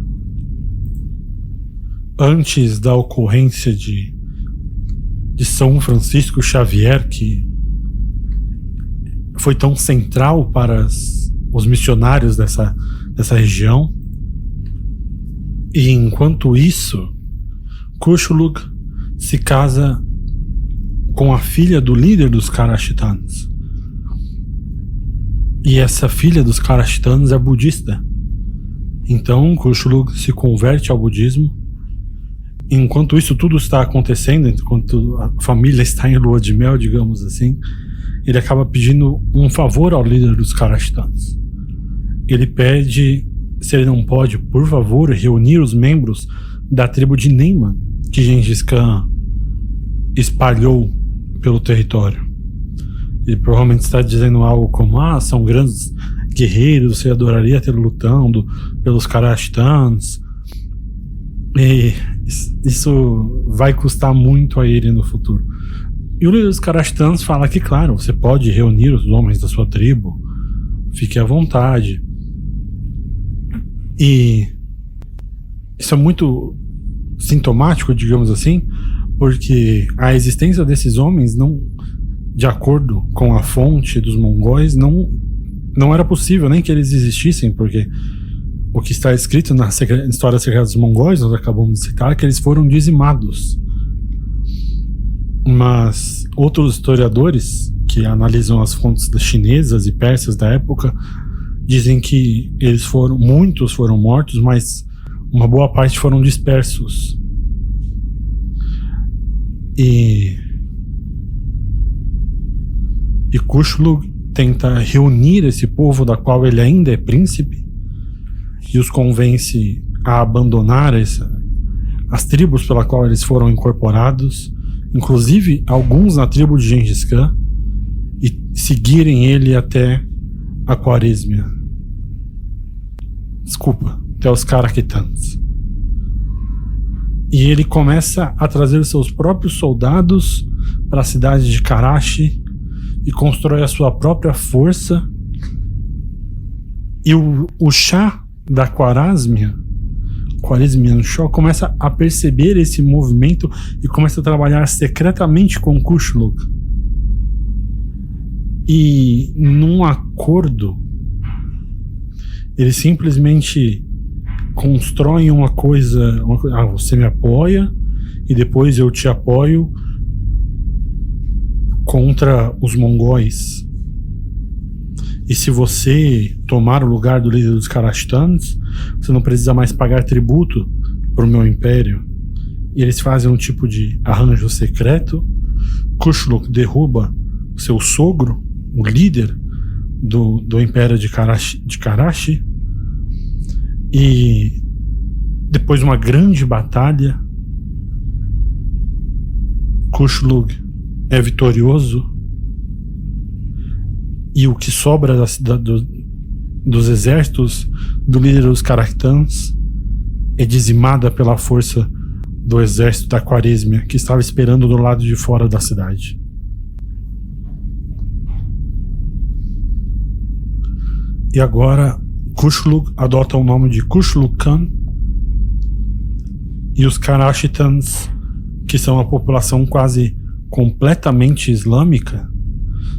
antes da ocorrência de São Francisco Xavier, que foi tão central para os missionários dessa região. E enquanto isso, Kuchuluk se casa com a filha do líder dos Karashitanos. E essa filha dos Karashitanos é budista. Então Kuchuluk se converte ao budismo. Enquanto isso tudo está acontecendo, enquanto a família está em lua de mel, digamos assim, ele acaba pedindo um favor ao líder dos Karashitanos. Ele pede se ele não pode, por favor, reunir os membros da tribo de Neyman, que Gengis Khan espalhou pelo território. Ele provavelmente está dizendo algo como: são grandes guerreiros, você adoraria ter lutando pelos Karashitanos. E isso vai custar muito a ele no futuro. E o líder dos Karashitanos fala que, claro, você pode reunir os homens da sua tribo, fique à vontade. E isso é muito sintomático, digamos assim, porque a existência desses homens, não, de acordo com a fonte dos mongóis, não era possível nem que eles existissem, porque o que está escrito na História Secreta dos Mongóis, nós acabamos de citar, que eles foram dizimados. Mas outros historiadores que analisam as fontes chinesas e persas da época dizem que muitos foram mortos, mas uma boa parte foram dispersos. E Kuchuluk tenta reunir esse povo da qual ele ainda é príncipe e os convence a abandonar as tribos pela qual eles foram incorporados, inclusive alguns na tribo de Gengis Khan, e seguirem ele até a Quaresmia. Até os Karaktans. E ele começa a trazer seus próprios soldados para a cidade de Karachi e constrói a sua própria força. E o Shah da Quaresmian Shah começa a perceber esse movimento e começa a trabalhar secretamente com Kuchuluk. E num acordo, eles simplesmente constroem uma coisa, você me apoia e depois eu te apoio contra os mongóis. E se você tomar o lugar do líder dos Karashitanos, você não precisa mais pagar tributo para o meu império. E eles fazem um tipo de arranjo secreto. Kuchuluk derruba seu sogro, o líder do império de Karachi. E depois de uma grande batalha, Kuchuluk é vitorioso. E o que sobra dos exércitos do líder dos Karaktans é dizimada pela força do exército da Quaresmia, que estava esperando do lado de fora da cidade. E agora Kuchuluk adota o nome de Kuchuluk Khan, e os Karashitans, que são a população quase completamente islâmica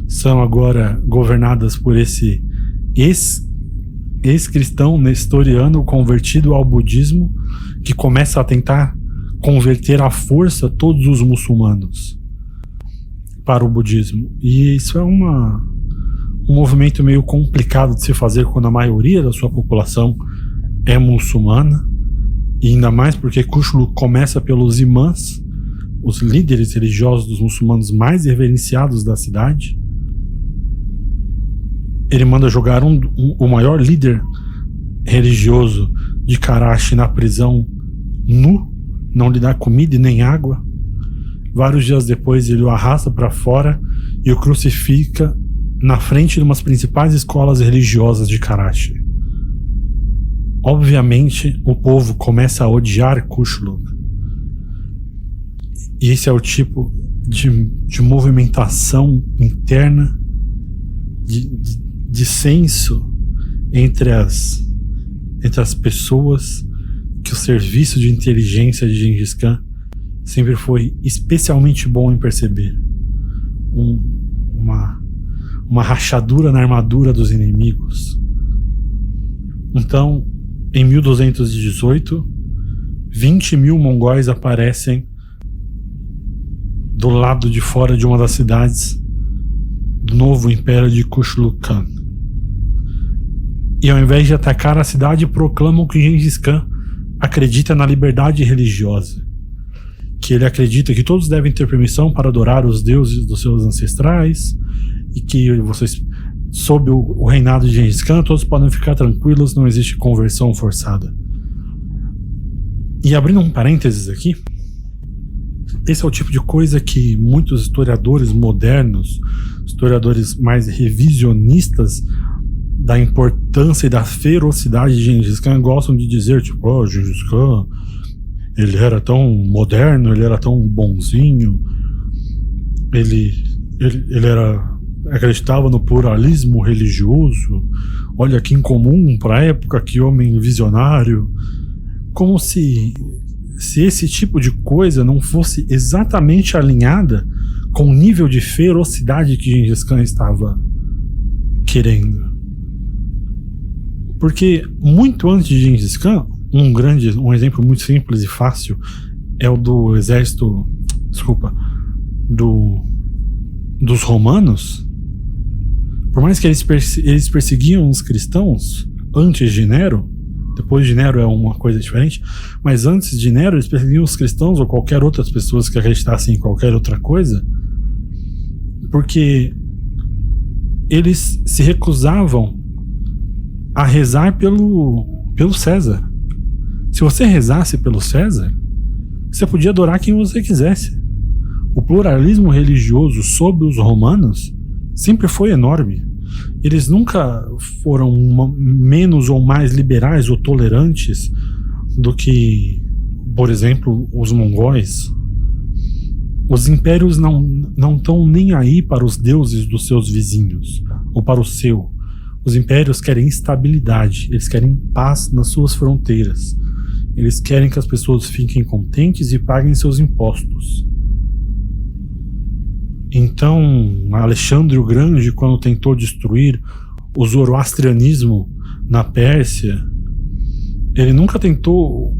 são agora governadas por esse ex-cristão nestoriano convertido ao budismo, que começa a tentar converter à força todos os muçulmanos para o budismo. E isso é um movimento meio complicado de se fazer quando a maioria da sua população é muçulmana, e ainda mais porque Kushlu começa pelos imãs, os líderes religiosos dos muçulmanos mais reverenciados da cidade. Ele manda jogar o maior líder religioso de Karachi na prisão nu, não lhe dá comida e nem água. Vários dias depois ele o arrasta para fora e o crucifica na frente de umas principais escolas religiosas de Karachi. Obviamente o povo começa a odiar Kushlu. E esse é o tipo de movimentação interna, de senso entre as pessoas, que o serviço de inteligência de Gengis Khan sempre foi especialmente bom em perceber. Uma rachadura na armadura dos inimigos. Então, em 1218, 20 mil mongóis aparecem do lado de fora de uma das cidades do novo império de Kushlu Khan. E ao invés de atacar a cidade, proclamam que Gengis Khan acredita na liberdade religiosa, que ele acredita que todos devem ter permissão para adorar os deuses dos seus ancestrais, e que vocês, sob o reinado de Gengis Khan, todos podem ficar tranquilos, não existe conversão forçada. E abrindo um parênteses aqui, esse é o tipo de coisa que muitos historiadores modernos, historiadores mais revisionistas da importância e da ferocidade de Gengis Khan, gostam de dizer, tipo, Gengis Khan, ele era tão moderno, ele era tão bonzinho, ele acreditava no pluralismo religioso, olha que incomum para a época, que homem visionário. Como se esse tipo de coisa não fosse exatamente alinhada com o nível de ferocidade que Gengis Khan estava querendo. Porque muito antes de Gengis Khan, um exemplo muito simples e fácil é o do exército, dos romanos. Por mais que eles perseguiam os cristãos antes de Nero, depois de Nero é uma coisa diferente, mas antes de Nero eles perseguiam os cristãos ou qualquer outras pessoas que acreditassem em qualquer outra coisa, porque eles se recusavam a rezar pelo César. Se você rezasse pelo César, você podia adorar quem você quisesse. O pluralismo religioso sob os romanos sempre foi enorme. Eles nunca foram menos ou mais liberais ou tolerantes do que, por exemplo, os mongóis. Os impérios não estão nem aí para os deuses dos seus vizinhos ou para o seu. Os impérios querem estabilidade, eles querem paz nas suas fronteiras. Eles querem que as pessoas fiquem contentes e paguem seus impostos. Então, Alexandre o Grande, quando tentou destruir o zoroastrianismo na Pérsia, ele nunca tentou,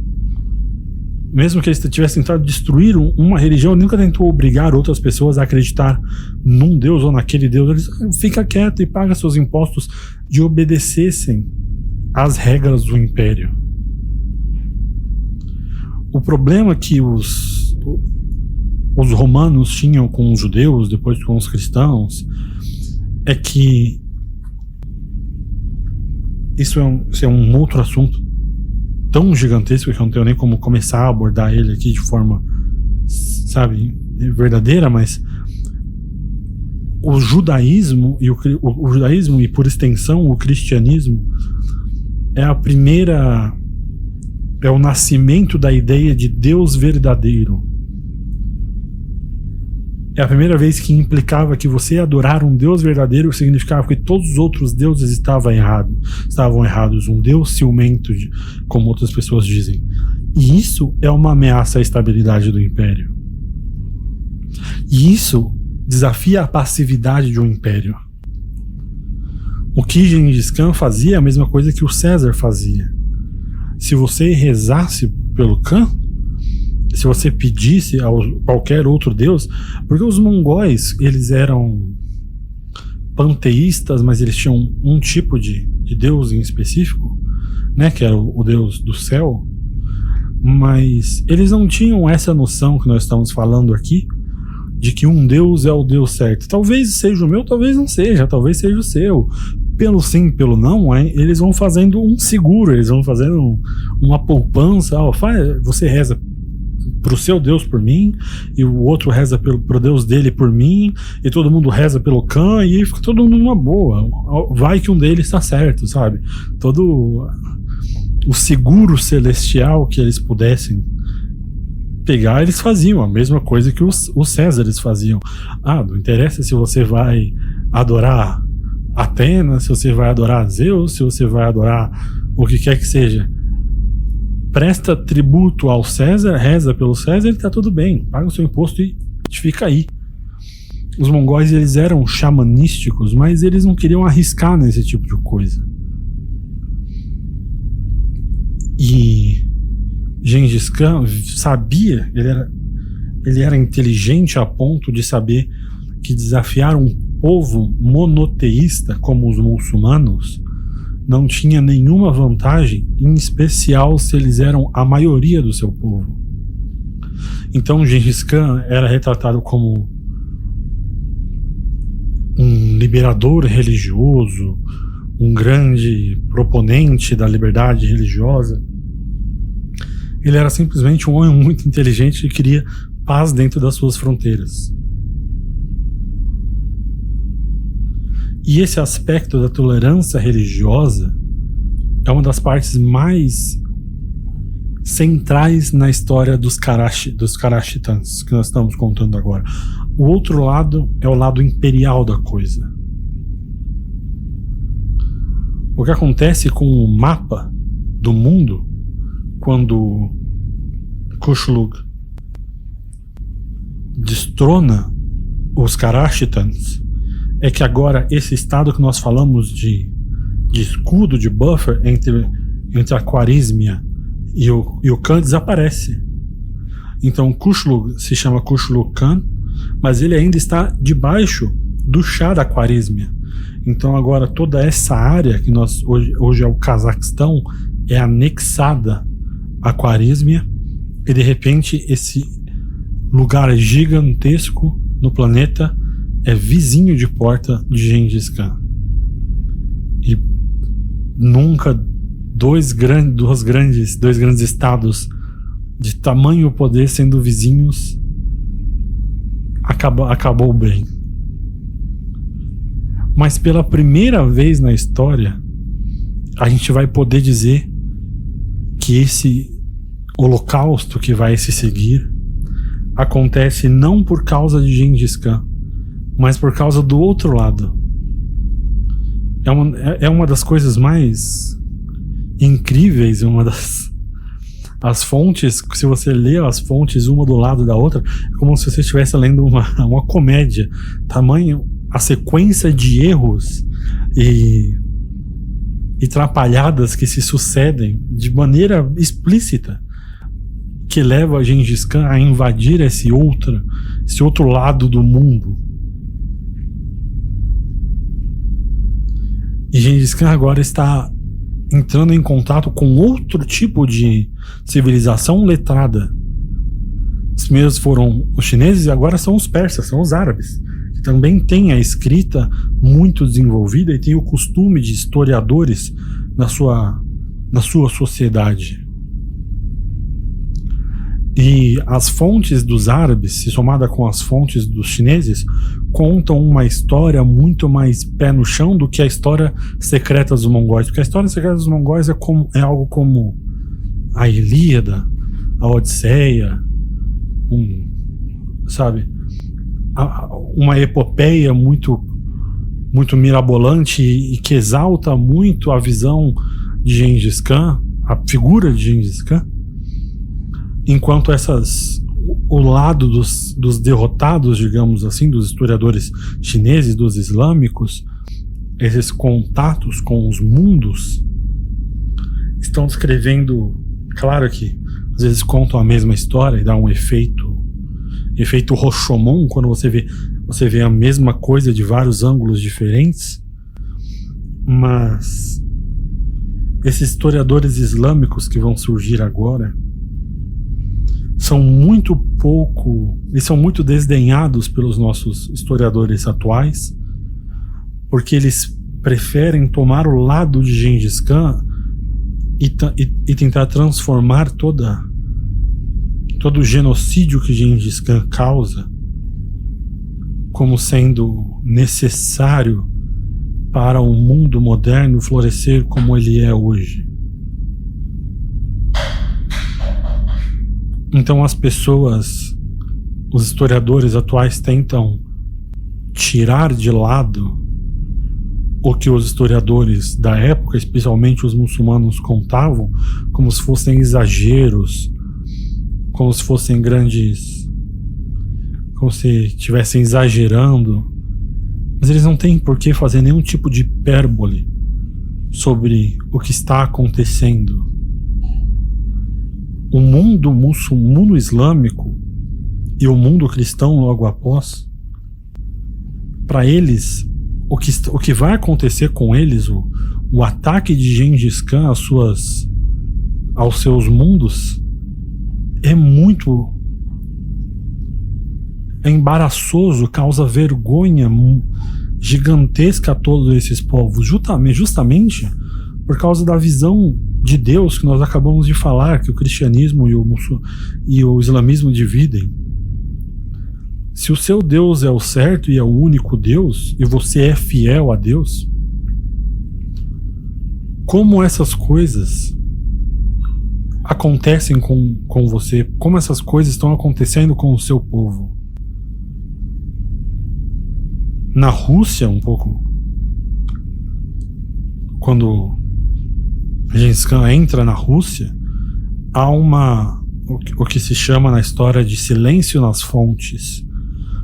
mesmo que ele tivesse tentado destruir uma religião, ele nunca tentou obrigar outras pessoas a acreditar num deus ou naquele deus. Ele disse, fica quieto e paga seus impostos, de obedecessem às regras do império. O problema que os romanos tinham com os judeus, depois com os cristãos, é que isso é um outro assunto tão gigantesco que eu não tenho nem como começar a abordar ele aqui de forma, verdadeira, mas o judaísmo e por extensão o cristianismo é o nascimento da ideia de Deus verdadeiro. É a primeira vez que implicava que você adorar um Deus verdadeiro significava que todos os outros deuses estavam errados. Um Deus ciumento, como outras pessoas dizem. E isso é uma ameaça à estabilidade do império. E isso desafia a passividade de um império. O que Gengis Khan fazia é a mesma coisa que o César fazia. Se você rezasse pelo Khan, se você pedisse a qualquer outro deus, porque os mongóis, eles eram panteístas, mas eles tinham um tipo de deus em específico, né, que era o deus do céu, mas eles não tinham essa noção que nós estamos falando aqui, de que um deus é o deus certo. Talvez seja o meu, talvez não seja, talvez seja o seu. Pelo sim, pelo não, eles vão fazendo um seguro, eles vão fazendo uma poupança. Você reza pro seu Deus por mim, e o outro reza pro Deus dele por mim, e todo mundo reza pelo Khan, e fica todo mundo numa boa. Vai que um deles está certo, sabe? Todo o seguro celestial que eles pudessem pegar, eles faziam a mesma coisa que os Césares faziam. Não interessa se você vai adorar Atenas, se você vai adorar Zeus, se você vai adorar o que quer que seja. Presta tributo ao César, reza pelo César e tá tudo bem. Paga o seu imposto e fica aí. Os mongóis, eles eram xamanísticos, mas eles não queriam arriscar nesse tipo de coisa. E Gengis Khan sabia, ele era inteligente a ponto de saber que desafiar um povo monoteísta como os muçulmanos não tinha nenhuma vantagem, em especial se eles eram a maioria do seu povo. Então Gengis Khan era retratado como um liberador religioso, um grande proponente da liberdade religiosa. Ele era simplesmente um homem muito inteligente que queria paz dentro das suas fronteiras. E esse aspecto da tolerância religiosa é uma das partes mais centrais na história dos Karashitans, que nós estamos contando agora. O outro lado é o lado imperial da coisa. O que acontece com o mapa do mundo quando Kuchulug destrona os Karashitans é que agora esse estado que nós falamos de escudo, de buffer entre a Khwarezmia e o Khan desaparece. Então Kuchulug se chama Kuchulug Khan, mas ele ainda está debaixo do Shah da Khwarezmia. Então agora toda essa área que nós hoje é o Cazaquistão é anexada à Khwarezmia, e de repente esse lugar gigantesco no planeta é vizinho de porta de Gengis Khan. E nunca dois grandes estados de tamanho poder sendo vizinhos acabou bem. Mas pela primeira vez na história a gente vai poder dizer que esse holocausto que vai se seguir acontece não por causa de Gengis Khan, mas por causa do outro lado. É uma das coisas mais incríveis, as fontes, se você lê as fontes uma do lado da outra, é como se você estivesse lendo uma comédia. Tamanho, a sequência de erros e atrapalhadas que se sucedem de maneira explícita, que leva a Gengis Khan a invadir esse outro lado do mundo. E Gengis Khan agora está entrando em contato com outro tipo de civilização letrada. Os primeiros foram os chineses e agora são os persas, são os árabes, que também têm a escrita muito desenvolvida e têm o costume de historiadores na sua sociedade. E as fontes dos árabes, se somada com as fontes dos chineses, contam uma história muito mais pé no chão do que a história secreta dos mongóis. Porque a história secreta dos mongóis é algo como a Ilíada, a Odisseia, uma epopeia muito, muito mirabolante e que exalta muito a visão de Gengis Khan, a figura de Gengis Khan. Enquanto o lado dos derrotados, digamos assim, dos historiadores chineses, dos islâmicos, esses contatos com os mundos, estão descrevendo, claro que às vezes contam a mesma história e dá um efeito Rashomon, quando você vê a mesma coisa de vários ângulos diferentes, mas esses historiadores islâmicos que vão surgir agora são muito desdenhados pelos nossos historiadores atuais, porque eles preferem tomar o lado de Gengis Khan e tentar transformar todo o genocídio que Gengis Khan causa como sendo necessário para o mundo moderno florescer como ele é hoje. Então as pessoas, os historiadores atuais, tentam tirar de lado o que os historiadores da época, especialmente os muçulmanos, contavam como se fossem exageros, como se fossem como se estivessem exagerando, mas eles não têm por que fazer nenhum tipo de hipérbole sobre o que está acontecendo. O mundo islâmico e o mundo cristão logo após, para eles, o que vai acontecer com eles, o ataque de Gengis Khan aos seus mundos, é embaraçoso, causa vergonha gigantesca a todos esses povos, justamente por causa da visão de Deus que nós acabamos de falar, que o cristianismo e o islamismo dividem. Se o seu Deus é o certo e é o único Deus, e você é fiel a Deus, como essas coisas acontecem com você, como essas coisas estão acontecendo com o seu povo? Na Rússia, um pouco, quando Gengis Khan entra na Rússia, há o que se chama na história de silêncio nas fontes,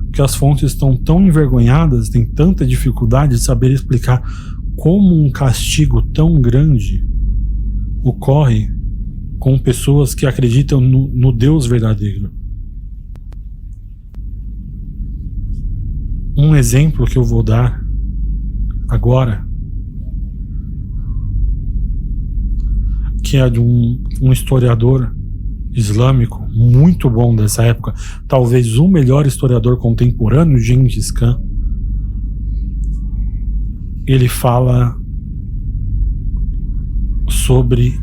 porque as fontes estão tão envergonhadas, têm tanta dificuldade de saber explicar como um castigo tão grande ocorre com pessoas que acreditam no Deus verdadeiro. Um exemplo que eu vou dar agora, que é de um historiador islâmico muito bom dessa época, talvez o melhor historiador contemporâneo, Gengis Khan. Ele fala sobre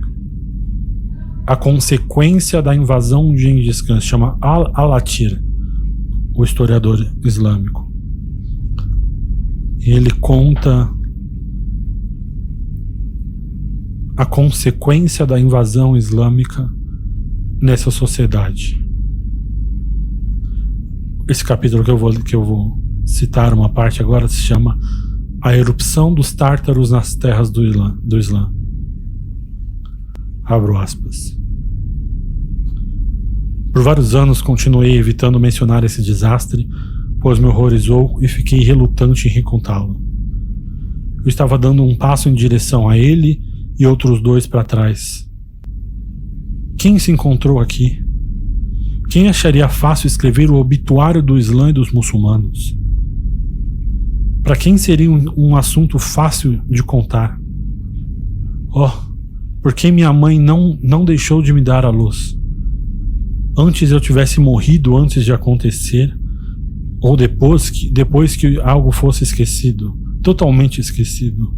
a consequência da invasão de Gengis Khan, se chama Al-Atir, o historiador islâmico. Ele conta a consequência da invasão islâmica nessa sociedade. Esse capítulo que eu vou citar uma parte agora se chama A Erupção dos Tártaros nas Terras do Islã. Abro aspas. Por vários anos continuei evitando mencionar esse desastre, pois me horrorizou e fiquei relutante em recontá-lo. Eu estava dando um passo em direção a ele e outros dois para trás. Quem se encontrou aqui? Quem acharia fácil escrever o obituário do Islã e dos muçulmanos? Para quem seria um assunto fácil de contar? Oh, por que minha mãe não deixou de me dar a luz? Antes eu tivesse morrido antes de acontecer, ou depois que algo fosse esquecido, totalmente esquecido.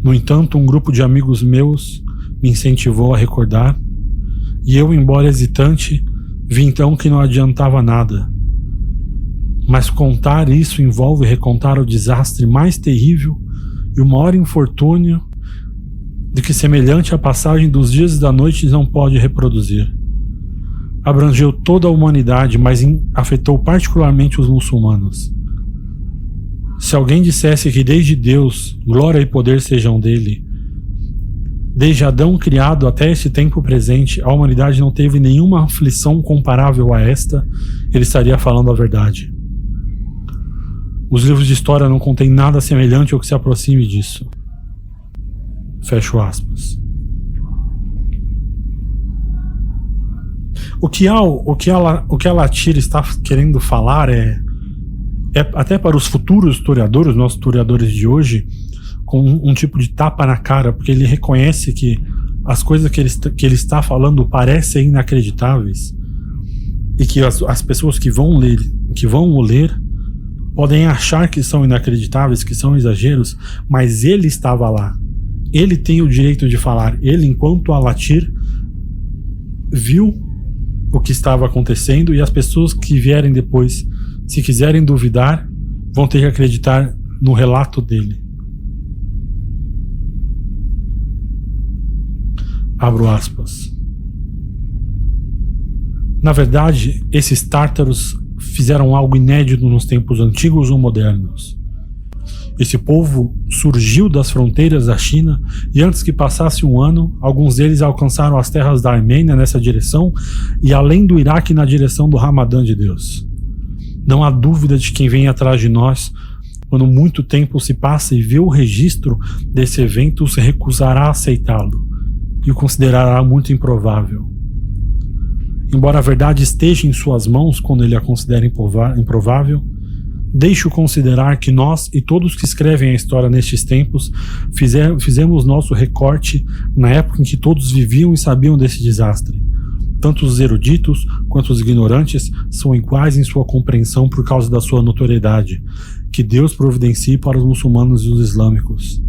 No entanto, um grupo de amigos meus me incentivou a recordar, e eu, embora hesitante, vi então que não adiantava nada. Mas contar isso envolve recontar o desastre mais terrível e o maior infortúnio de que semelhante à passagem dos dias e da noite não pode reproduzir. Abrangeu toda a humanidade, mas afetou particularmente os muçulmanos. Se alguém dissesse que desde Deus, glória e poder sejam dele, Desde Adão criado até este tempo presente, a humanidade não teve nenhuma aflição comparável a esta, ele estaria falando a verdade. Os livros de história não contêm nada semelhante ou que se aproxime disso. Fecho aspas. O que Al-Atir está querendo falar é até para os futuros historiadores, nossos historiadores de hoje, com um tipo de tapa na cara, porque ele reconhece que as coisas que ele está falando parecem inacreditáveis e que as pessoas que vão o ler podem achar que são inacreditáveis, que são exageros, mas ele estava lá. Ele tem o direito de falar. Ele, enquanto Al-Atir, viu o que estava acontecendo, e as pessoas que vierem depois, se quiserem duvidar, vão ter que acreditar no relato dele. Abro aspas. Na verdade, esses tártaros fizeram algo inédito nos tempos antigos ou modernos. Esse povo surgiu das fronteiras da China e antes que passasse um ano, alguns deles alcançaram as terras da Armênia nessa direção e além do Iraque na direção do Ramadã de Deus. Não há dúvida de quem vem atrás de nós, quando muito tempo se passa e vê o registro desse evento, se recusará a aceitá-lo e o considerará muito improvável. Embora a verdade esteja em suas mãos quando ele a considera improvável, deixe-o considerar que nós e todos que escrevem a história nestes tempos fizemos nosso recorte na época em que todos viviam e sabiam desse desastre. Tanto os eruditos quanto os ignorantes são iguais em sua compreensão por causa da sua notoriedade, que Deus providencie para os muçulmanos e os islâmicos.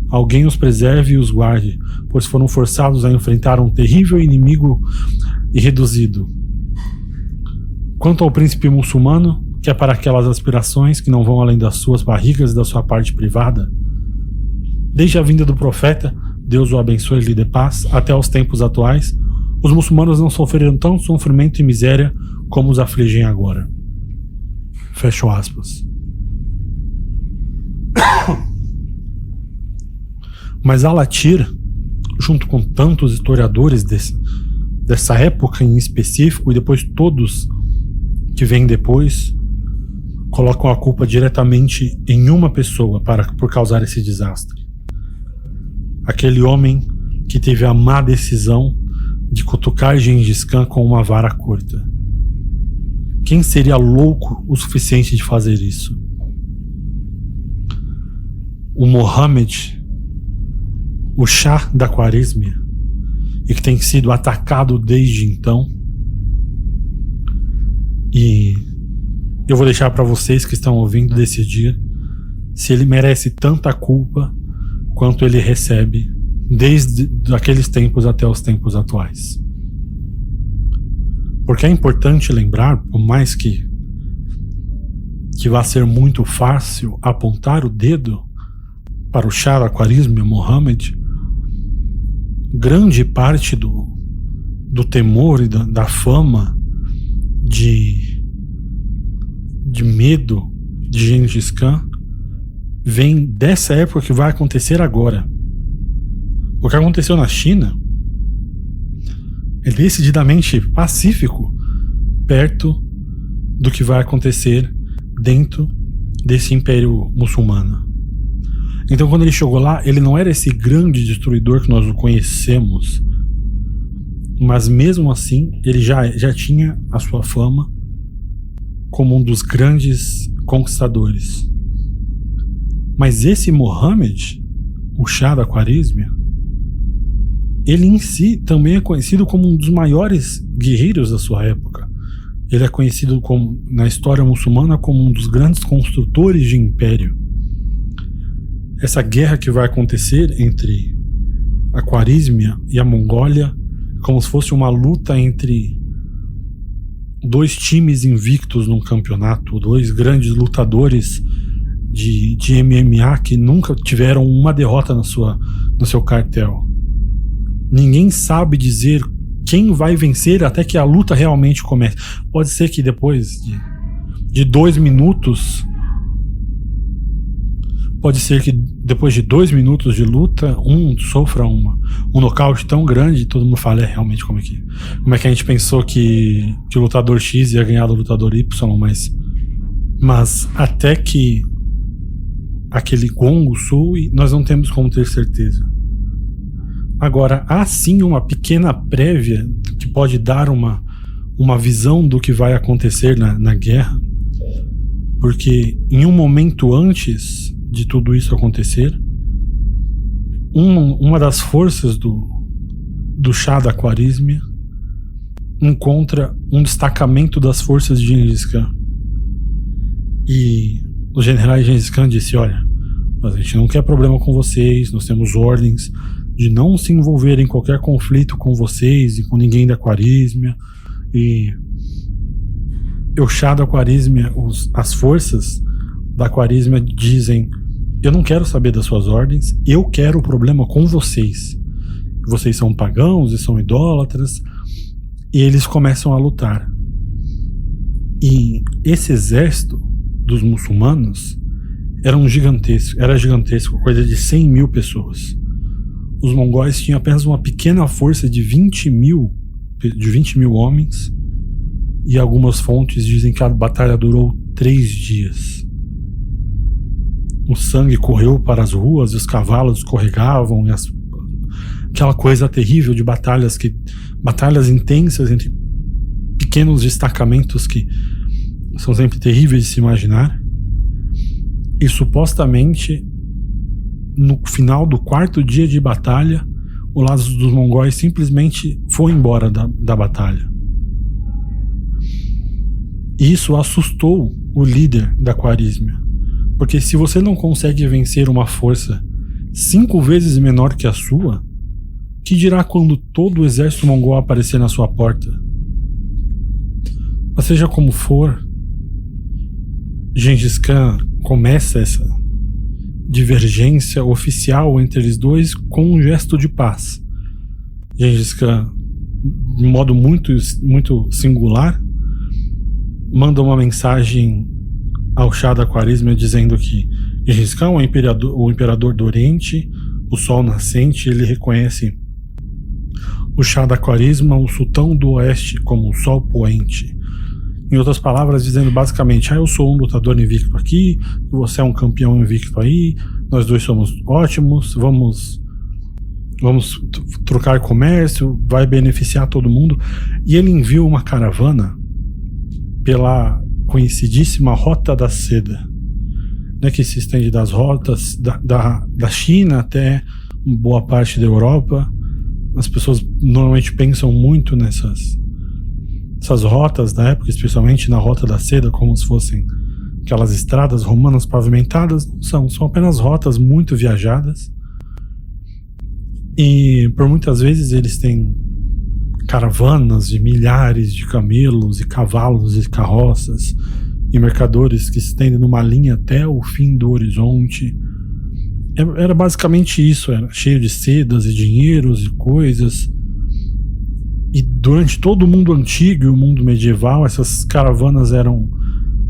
Alguém os preserve e os guarde, pois foram forçados a enfrentar um terrível inimigo irreduzido. Quanto ao príncipe muçulmano, que é para aquelas aspirações que não vão além das suas barrigas e da sua parte privada, desde a vinda do profeta, Deus o abençoe e lhe dê paz, até os tempos atuais, os muçulmanos não sofreram tanto sofrimento e miséria como os afligem agora. Fecho aspas. Mas Al-Atir, junto com tantos historiadores dessa época em específico, e depois todos que vêm depois, colocam a culpa diretamente em uma pessoa por causar esse desastre. Aquele homem que teve a má decisão de cutucar Gengis Khan com uma vara curta. Quem seria louco o suficiente de fazer isso? O Mohammed, o Shah da Khwarezmia, e que tem sido atacado desde então. E eu vou deixar para vocês que estão ouvindo decidir se ele merece tanta culpa quanto ele recebe desde aqueles tempos até os tempos atuais. Porque é importante lembrar, por mais que vá ser muito fácil apontar o dedo para o Shah da Khwarezmia, Mohammed, grande parte do temor e da fama de medo de Gengis Khan vem dessa época que vai acontecer agora. O que aconteceu na China é decididamente pacífico perto do que vai acontecer dentro desse império muçulmano. Então, quando ele chegou lá, ele não era esse grande destruidor que nós o conhecemos, mas mesmo assim ele já tinha a sua fama como um dos grandes conquistadores. Mas esse Mohammed, o Shah da Khwarezmia, ele em si também é conhecido como um dos maiores guerreiros da sua época. Ele é conhecido na história muçulmana como um dos grandes construtores de império. Essa guerra que vai acontecer entre a Khwarezmia e a Mongólia é como se fosse uma luta entre dois times invictos num campeonato, dois grandes lutadores de MMA que nunca tiveram uma derrota no seu cartel. Ninguém sabe dizer quem vai vencer até que a luta realmente comece. Pode ser que depois de 2 minutos, pode ser que depois de 2 minutos de luta, sofra um nocaute tão grande, todo mundo fala, realmente como é que a gente pensou que o lutador X ia ganhar do lutador Y, mas até que aquele gongo soe, nós não temos como ter certeza. Agora, há sim uma pequena prévia que pode dar uma visão do que vai acontecer na guerra, porque em um momento antes de tudo isso acontecer, uma das forças do Shah da Khwarezmia encontra um destacamento das forças de Gengis Khan. E o general Gengis Khan disse: olha, a gente não quer problema com vocês, nós temos ordens de não se envolver em qualquer conflito com vocês e com ninguém da Khwarezmia. E o Shah da Khwarezmia, as forças da Khwarezmia dizem: eu não quero saber das suas ordens, eu quero o problema com vocês. Vocês são pagãos e são idólatras. E eles começam a lutar. E esse exército dos muçulmanos era gigantesco, coisa de 100 mil pessoas. Os mongóis tinham apenas uma pequena força de 20 mil homens, e algumas fontes dizem que a batalha durou 3 dias. O sangue correu para as ruas, os cavalos escorregavam, e aquela coisa terrível de batalhas intensas entre pequenos destacamentos que são sempre terríveis de se imaginar. E supostamente no final do 4º dia de batalha, o lado dos mongóis simplesmente foi embora da batalha. E isso assustou o líder da Khwarezmia, porque se você não consegue vencer uma força 5 vezes menor que a sua, que dirá quando todo o exército mongol aparecer na sua porta? Mas seja como for, Gengis Khan começa essa divergência oficial entre eles dois com um gesto de paz. Gengis Khan, de modo muito, muito singular, manda uma mensagem ao Shah da Khwarezmia dizendo que Gengis Khan é o imperador do Oriente, o sol nascente. Ele reconhece o Shah da Khwarezmia, o sultão do Oeste, como o sol poente. Em outras palavras, dizendo basicamente: eu sou um lutador invicto aqui, você é um campeão invicto aí, nós dois somos ótimos, vamos trocar comércio, vai beneficiar todo mundo. E ele enviou uma caravana pela conhecidíssima Rota da Seda, né, que se estende das rotas da China até boa parte da Europa. As pessoas normalmente pensam muito nessas rotas da época, especialmente na Rota da Seda, como se fossem aquelas estradas romanas pavimentadas. Não são apenas rotas muito viajadas. E por muitas vezes eles têm caravanas de milhares de camelos e cavalos e carroças e mercadores que se estendem numa linha até o fim do horizonte. Era basicamente isso, era cheio de sedas e dinheiros e coisas. E durante todo o mundo antigo e o mundo medieval, essas caravanas eram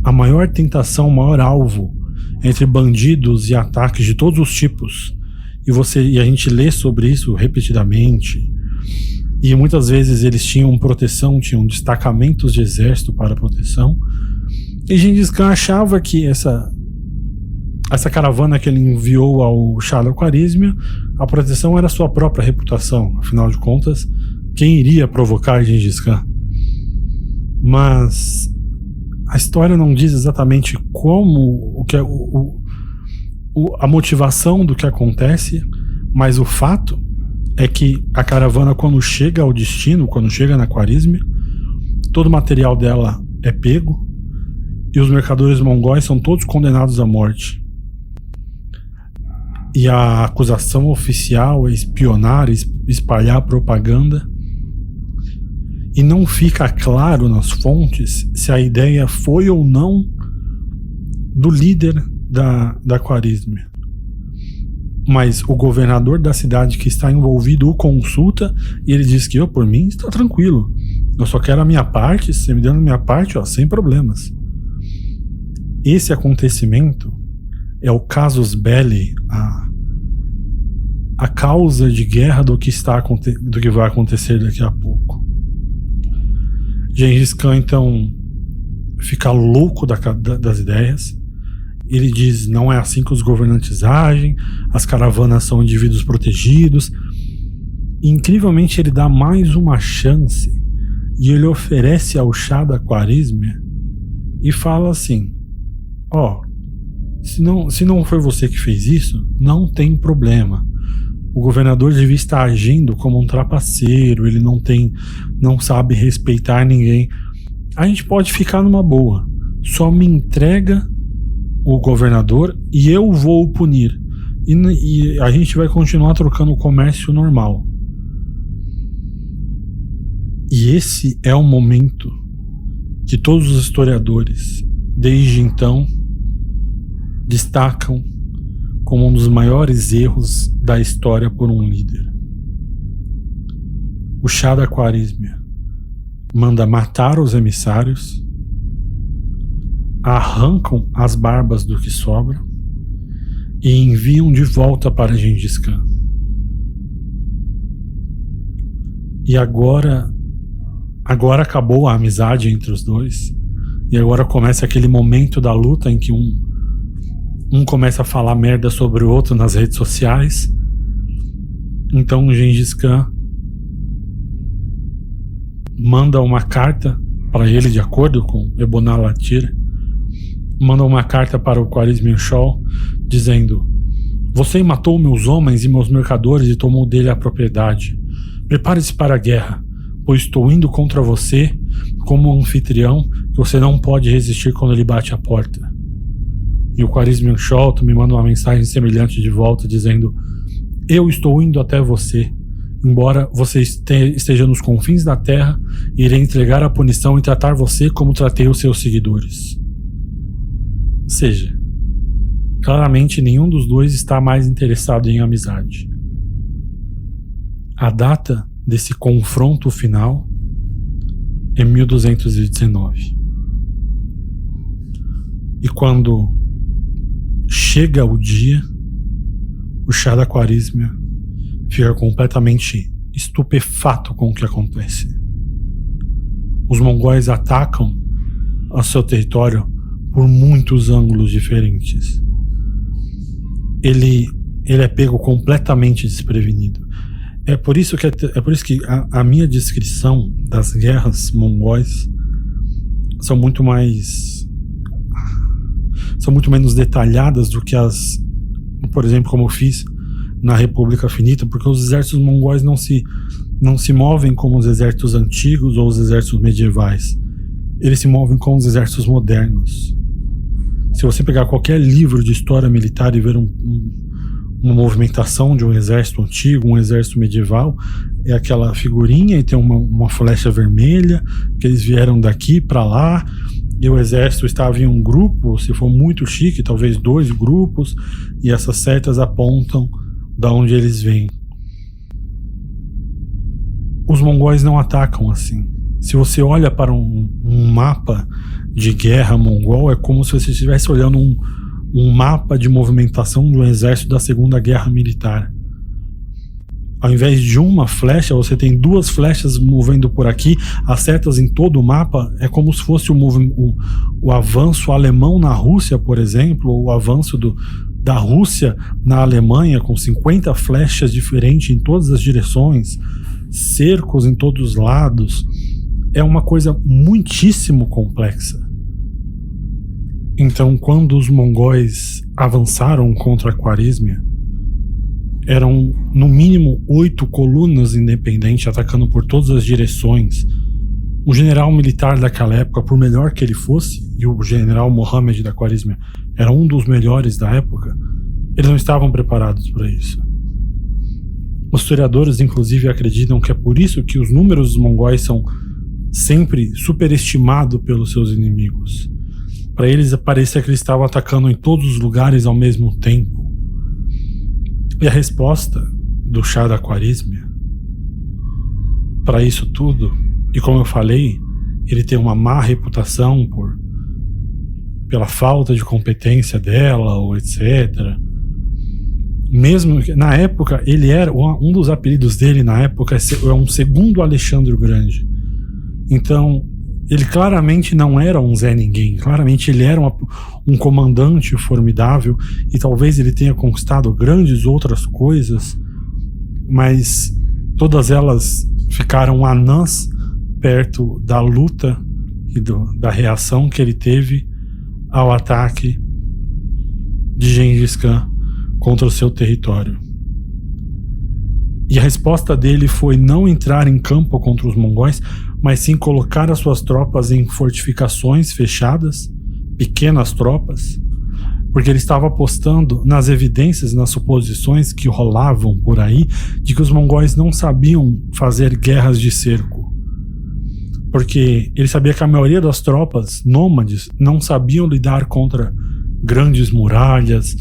a maior tentação, o maior alvo entre bandidos e ataques de todos os tipos. E a gente lê sobre isso repetidamente. E muitas vezes eles tinham proteção, tinham destacamentos de exército para proteção. E Gengis Khan achava que essa caravana que ele enviou ao Shah da Khwarezmia, a proteção era a sua própria reputação. Afinal de contas, quem iria provocar Gengis Khan? Mas a história não diz exatamente como, a motivação do que acontece, mas o fato é que a caravana, quando chega ao destino, quando chega na Khwarezmia, todo o material dela é pego e os mercadores mongóis são todos condenados à morte. E a acusação oficial é espionar, espalhar propaganda. E não fica claro nas fontes se a ideia foi ou não do líder da Khwarezmia. Mas o governador da cidade que está envolvido o consulta e ele diz que por mim está tranquilo. Eu só quero a minha parte, se você me dando a minha parte, sem problemas. Esse acontecimento é o casus belli, a causa de guerra do que vai acontecer daqui a pouco. Gengis Khan então fica louco das ideias. Ele diz: não é assim que os governantes agem, as caravanas são indivíduos protegidos. E, incrivelmente, ele dá mais uma chance e ele oferece ao Shah da Khwarezmia e fala assim: se não foi você que fez isso, não tem problema. O governador devia estar agindo como um trapaceiro, ele não sabe respeitar ninguém. A gente pode ficar numa boa. Só me entrega o governador e eu vou o punir. E a gente vai continuar trocando o comércio normal. E esse é o momento que todos os historiadores, desde então, destacam como um dos maiores erros da história por um líder. O Shah da Khwarezmia manda matar os emissários, arrancam as barbas do que sobra e enviam de volta para Gengis Khan. E agora acabou a amizade entre os dois, e agora começa aquele momento da luta em que um começa a falar merda sobre o outro nas redes sociais. Então Gengis Khan manda uma carta para ele, de acordo com Ebonal Latyr, manda uma carta para o Khwarezmian Shah dizendo: você matou meus homens e meus mercadores e tomou dele a propriedade. Prepare-se para a guerra, pois estou indo contra você como um anfitrião que você não pode resistir quando ele bate a porta. E o Khwarezmian Shah me manda uma mensagem semelhante de volta dizendo: eu estou indo até você. Embora você esteja nos confins da terra, irei entregar a punição e tratar você como tratei os seus seguidores. Ou seja, claramente nenhum dos dois está mais interessado em amizade. A data desse confronto final é 1219. E quando chega o dia, o Shah da Khwarezmia fica completamente estupefato com o que acontece. Os mongóis atacam o seu território por muitos ângulos diferentes. Ele é pego completamente desprevenido. É por isso que a minha descrição das guerras mongóis são muito menos detalhadas do que as, por exemplo, como eu fiz na República Finita, porque os exércitos mongóis não se movem como os exércitos antigos ou os exércitos medievais. Eles se movem como os exércitos modernos. Se você pegar qualquer livro de história militar e ver uma movimentação de um exército antigo, um exército medieval, é aquela figurinha e tem uma flecha vermelha, que eles vieram daqui para lá, e o exército estava em um grupo, se for muito chique, talvez 2 grupos, e essas setas apontam da onde eles vêm. Os mongóis não atacam assim. Se você olha para um mapa de guerra mongol, é como se você estivesse olhando um mapa de movimentação de um exército da Segunda Guerra Militar. Ao invés de uma flecha, você tem 2 flechas movendo por aqui, as setas em todo o mapa. É como se fosse o avanço alemão na Rússia, por exemplo, ou o avanço da Rússia na Alemanha, com 50 flechas diferentes em todas as direções, cercos em todos os lados. É uma coisa muitíssimo complexa. Então, quando os mongóis avançaram contra a Khwarezmia, eram no mínimo 8 colunas independentes atacando por todas as direções. O general militar daquela época, por melhor que ele fosse, e o general Mohammed da Khwarezmia era um dos melhores da época, eles não estavam preparados para isso. Os historiadores, inclusive, acreditam que é por isso que os números dos mongóis são sempre superestimados pelos seus inimigos. Para eles parecia que eles estavam atacando em todos os lugares ao mesmo tempo. E a resposta do Shah da Khwarezmia para isso tudo, e como eu falei, ele tem uma má reputação pela falta de competência dela, ou etc. Mesmo na época, ele era um dos apelidos dele na época é um segundo Alexandre o Grande. Então, ele claramente não era um Zé Ninguém. Claramente ele era um comandante formidável, e talvez ele tenha conquistado grandes outras coisas, mas todas elas ficaram anãs perto da luta e da reação que ele teve ao ataque de Gengis Khan contra o seu território. E a resposta dele foi não entrar em campo contra os mongóis, mas sim colocar as suas tropas em fortificações fechadas, pequenas tropas, porque ele estava apostando nas evidências, nas suposições que rolavam por aí de que os mongóis não sabiam fazer guerras de cerco. Porque ele sabia que a maioria das tropas nômades não sabiam lidar contra grandes muralhas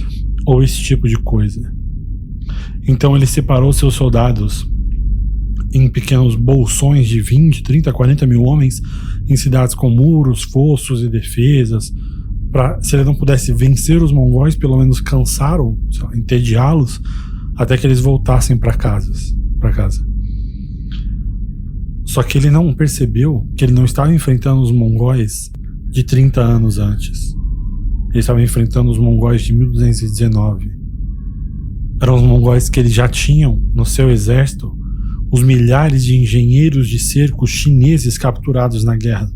ou esse tipo de coisa. Então ele separou seus soldados em pequenos bolsões de 20, 30, 40 mil homens em cidades com muros, fossos e defesas, para, se ele não pudesse vencer os mongóis, pelo menos cansar ou entediá-los até que eles voltassem para casa. Só que ele não percebeu que ele não estava enfrentando os mongóis de 30 anos antes. Ele estava enfrentando os mongóis de 1219. Eram os mongóis que eles já tinham no seu exército os milhares de engenheiros de cerco chineses capturados na guerra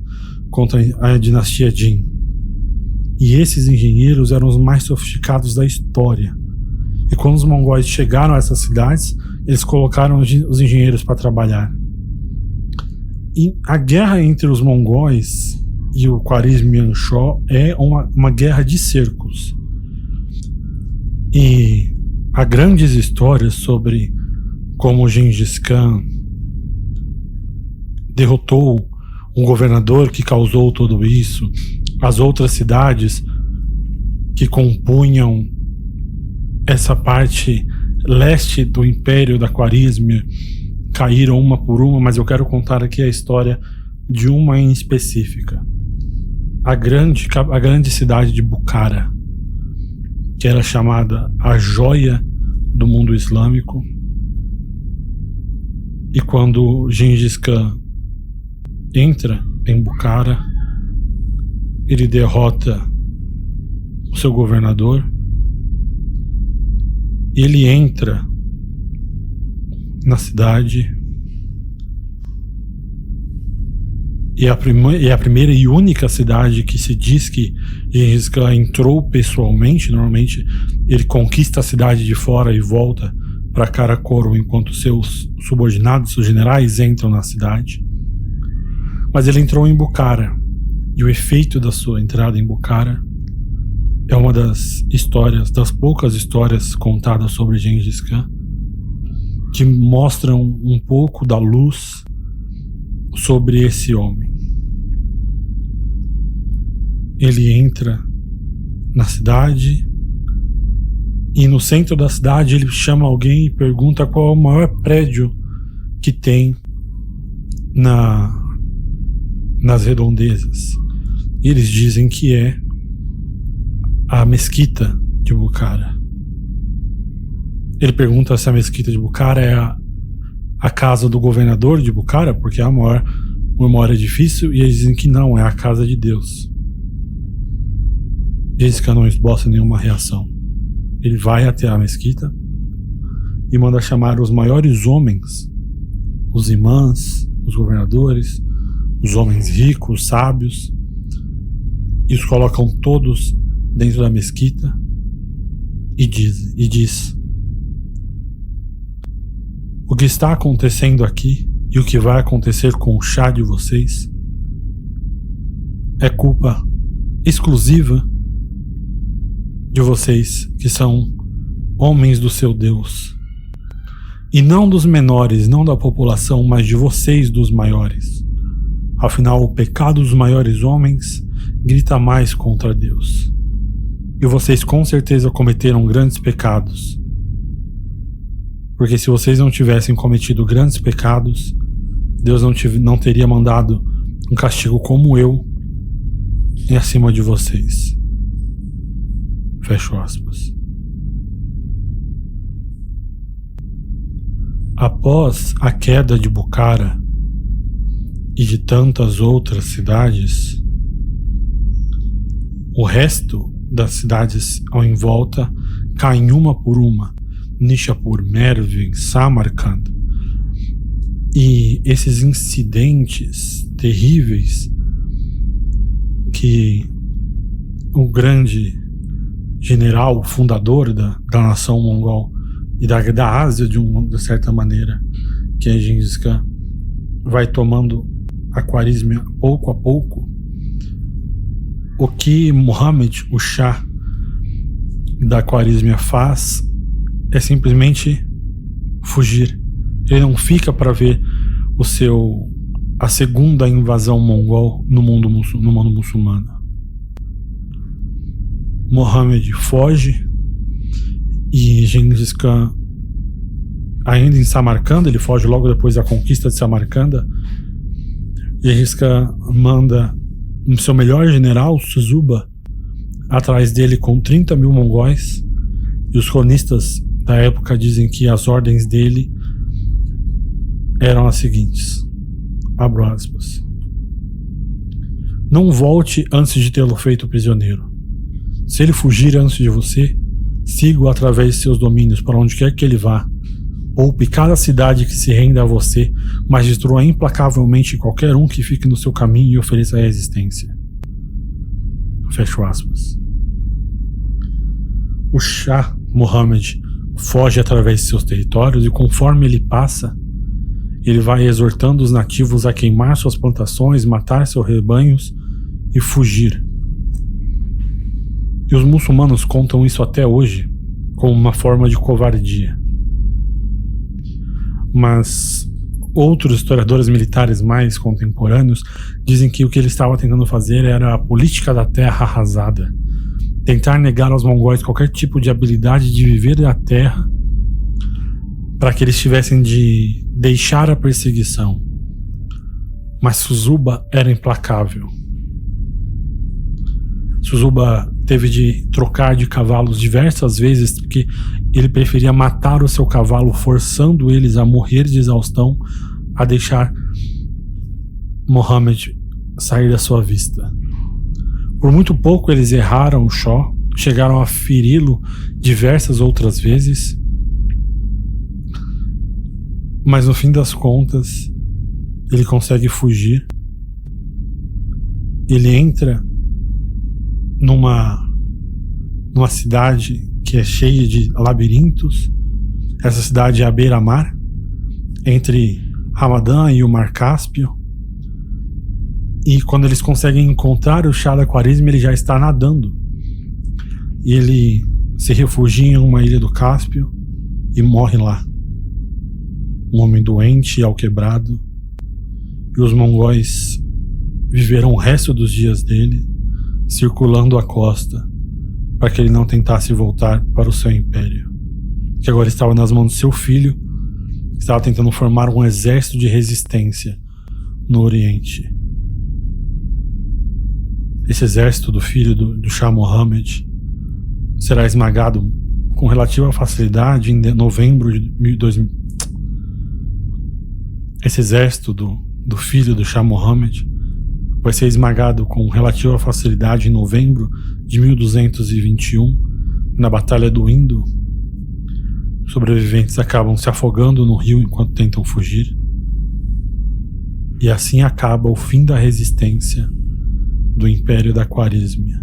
contra a dinastia Jin. E esses engenheiros eram os mais sofisticados da história. E quando os mongóis chegaram a essas cidades, eles colocaram os engenheiros para trabalhar. E a guerra entre os mongóis e o Khwarizm Yanshao é uma guerra de cercos. E há grandes histórias sobre como Gengis Khan derrotou um governador que causou tudo isso, as outras cidades que compunham essa parte leste do Império da Khwarezmia caíram uma por uma, mas eu quero contar aqui a história de uma em específica. A grande cidade de Bukhara, que era chamada a joia do mundo islâmico. E quando Gengis Khan entra em Bukhara, ele derrota o seu governador, e ele entra na cidade, e é a primeira e única cidade que se diz que Gengis Khan entrou pessoalmente. Normalmente ele conquista a cidade de fora e volta para Karakorum enquanto seus subordinados, seus generais, entram na cidade. Mas ele entrou em Bukhara, e o efeito da sua entrada em Bukhara é uma das poucas histórias contadas sobre Gengis Khan que mostram um pouco da luz sobre esse homem. Ele entra na cidade, e no centro da cidade ele chama alguém e pergunta qual é o maior prédio que tem nas redondezas. E eles dizem que é a mesquita de Bukhara. Ele pergunta se a mesquita de Bukhara é a casa do governador de Bukhara, porque é o maior edifício, e eles dizem que não, é a casa de Deus. Gengis Khan não esboça nenhuma reação. Ele vai até a mesquita e manda chamar os maiores homens, os imãs, os governadores, os homens ricos, sábios, e os colocam todos dentro da mesquita e diz: o que está acontecendo aqui e o que vai acontecer com o chá de vocês é culpa exclusiva de vocês, que são homens do seu Deus, e não dos menores, não da população, mas de vocês, dos maiores. Afinal, o pecado dos maiores homens grita mais contra Deus, e vocês com certeza cometeram grandes pecados, porque se vocês não tivessem cometido grandes pecados, Deus não teria mandado um castigo como eu e acima de vocês. Fecho aspas. Após a queda de Bukhara e de tantas outras cidades, o resto das cidades ao em volta caem uma por uma. Nishapur, Merv, Samarkand. E esses incidentes terríveis que o grande general, fundador da nação mongol e da Ásia de certa maneira, que é Gengis Khan, vai tomando a Khwarezmia pouco a pouco, o que Muhammad, o Shah da Khwarezmia, faz é simplesmente fugir. Ele não fica para ver a segunda invasão mongol no mundo muçulmano. Muhammad foge e Gengis Khan, ainda em Samarcanda, ele foge logo depois da conquista de Samarcanda. Gengis Khan manda o seu melhor general, Suzuba, atrás dele com 30 mil mongóis, e os cronistas da época dizem que as ordens dele eram as seguintes, abro aspas: não volte antes de tê-lo feito prisioneiro. Se ele fugir antes de você, siga-o através de seus domínios para onde quer que ele vá. Poupe cada cidade que se renda a você, mas destrua implacavelmente qualquer um que fique no seu caminho e ofereça resistência. Fecho aspas. O Shah Muhammad foge através de seus territórios e conforme ele passa, ele vai exortando os nativos a queimar suas plantações, matar seus rebanhos e fugir. E os muçulmanos contam isso até hoje como uma forma de covardia. Mas outros historiadores militares mais contemporâneos dizem que o que ele estava tentando fazer era a política da terra arrasada. Tentar negar aos mongóis qualquer tipo de habilidade de viver da terra para que eles tivessem de deixar a perseguição. Mas Suzuba era implacável. Suzuba teve de trocar de cavalos diversas vezes porque ele preferia matar o seu cavalo, forçando eles a morrer de exaustão, a deixar Muhammad sair da sua vista. Por muito pouco eles erraram o Shah, chegaram a feri-lo diversas outras vezes, mas no fim das contas ele consegue fugir. Ele entra numa cidade que é cheia de labirintos. Essa cidade é à beira-mar, entre Hamadan e o Mar Cáspio. E quando eles conseguem encontrar o Shah da Khwarezmia, ele já está nadando. E ele se refugia em uma ilha do Cáspio e morre lá. Um homem doente e alquebrado. E os mongóis viveram o resto dos dias dele circulando a costa para que ele não tentasse voltar para o seu império, que agora estava nas mãos do seu filho, que estava tentando formar um exército de resistência no Oriente. Esse exército do filho do Shah Muhammad será esmagado com relativa facilidade em novembro de 2000. Esse exército do filho do Shah Muhammad vai ser esmagado com relativa facilidade em novembro de 1221, na Batalha do Indo. Os sobreviventes acabam se afogando no rio enquanto tentam fugir. E assim acaba o fim da resistência do Império da Khwarezmia.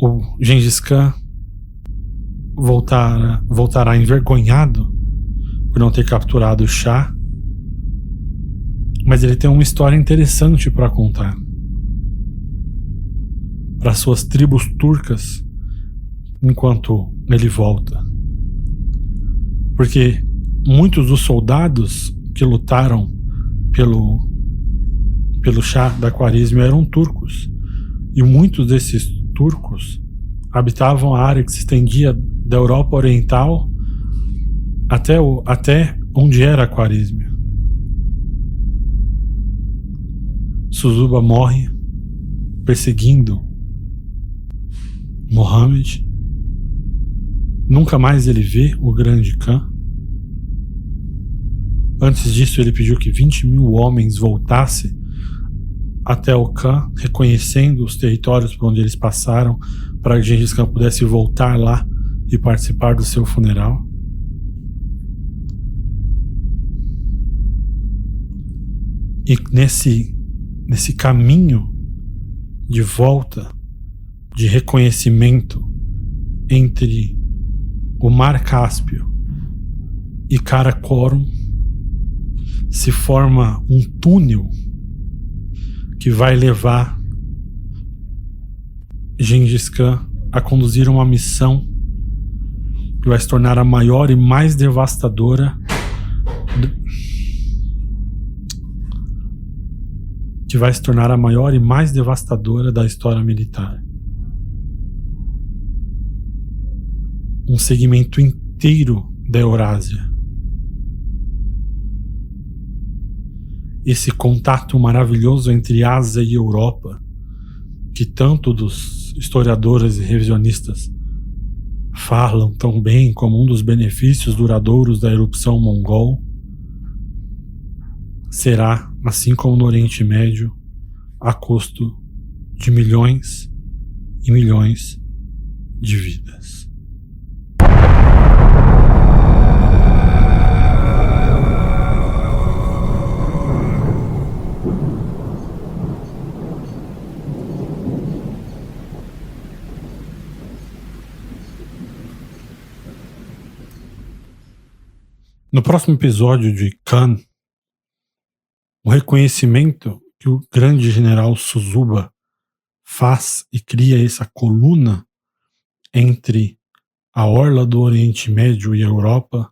O Gengis Khan voltará envergonhado por não ter capturado o Shah, mas ele tem uma história interessante para contar para suas tribos turcas enquanto ele volta. Porque muitos dos soldados que lutaram pelo Shah da Khwarezmia eram turcos. E muitos desses turcos habitavam a área que se estendia da Europa Oriental até onde era a Khwarezmia. Suzuba morre perseguindo Mohammed. Nunca mais ele vê o grande Khan. Antes disso, ele pediu que 20.000 homens voltassem até o Khan, reconhecendo os territórios por onde eles passaram, para que Gengis Khan pudesse voltar lá e participar do seu funeral. E nesse caminho de volta, de reconhecimento entre o Mar Cáspio e Karakorum, se forma um túnel que vai levar Gengis Khan a conduzir uma missão que vai se tornar a maior e mais devastadora da história militar. Um segmento inteiro da Eurásia. Esse contato maravilhoso entre Ásia e Europa, que tanto dos historiadores e revisionistas falam tão bem como um dos benefícios duradouros da erupção mongol, será, assim como no Oriente Médio, a custo de milhões e milhões de vidas. No próximo episódio de Khan, o reconhecimento que o grande general Suzuba faz e cria essa coluna entre a orla do Oriente Médio e a Europa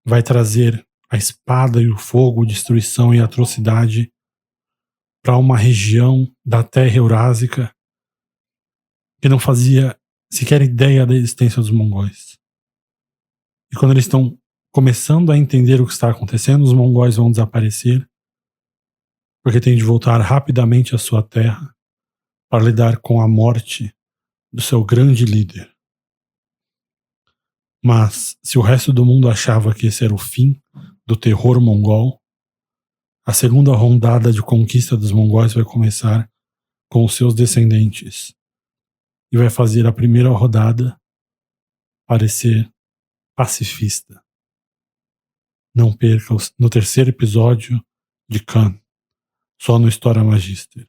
vai trazer a espada e o fogo, destruição e atrocidade para uma região da Terra Eurásica que não fazia sequer ideia da existência dos mongóis. E quando eles estão começando a entender o que está acontecendo, os mongóis vão desaparecer, porque têm de voltar rapidamente à sua terra para lidar com a morte do seu grande líder. Mas, se o resto do mundo achava que esse era o fim do terror mongol, a segunda rondada de conquista dos mongóis vai começar com os seus descendentes e vai fazer a primeira rodada parecer pacifista. Não perca no terceiro episódio de Khan, só no História Magister.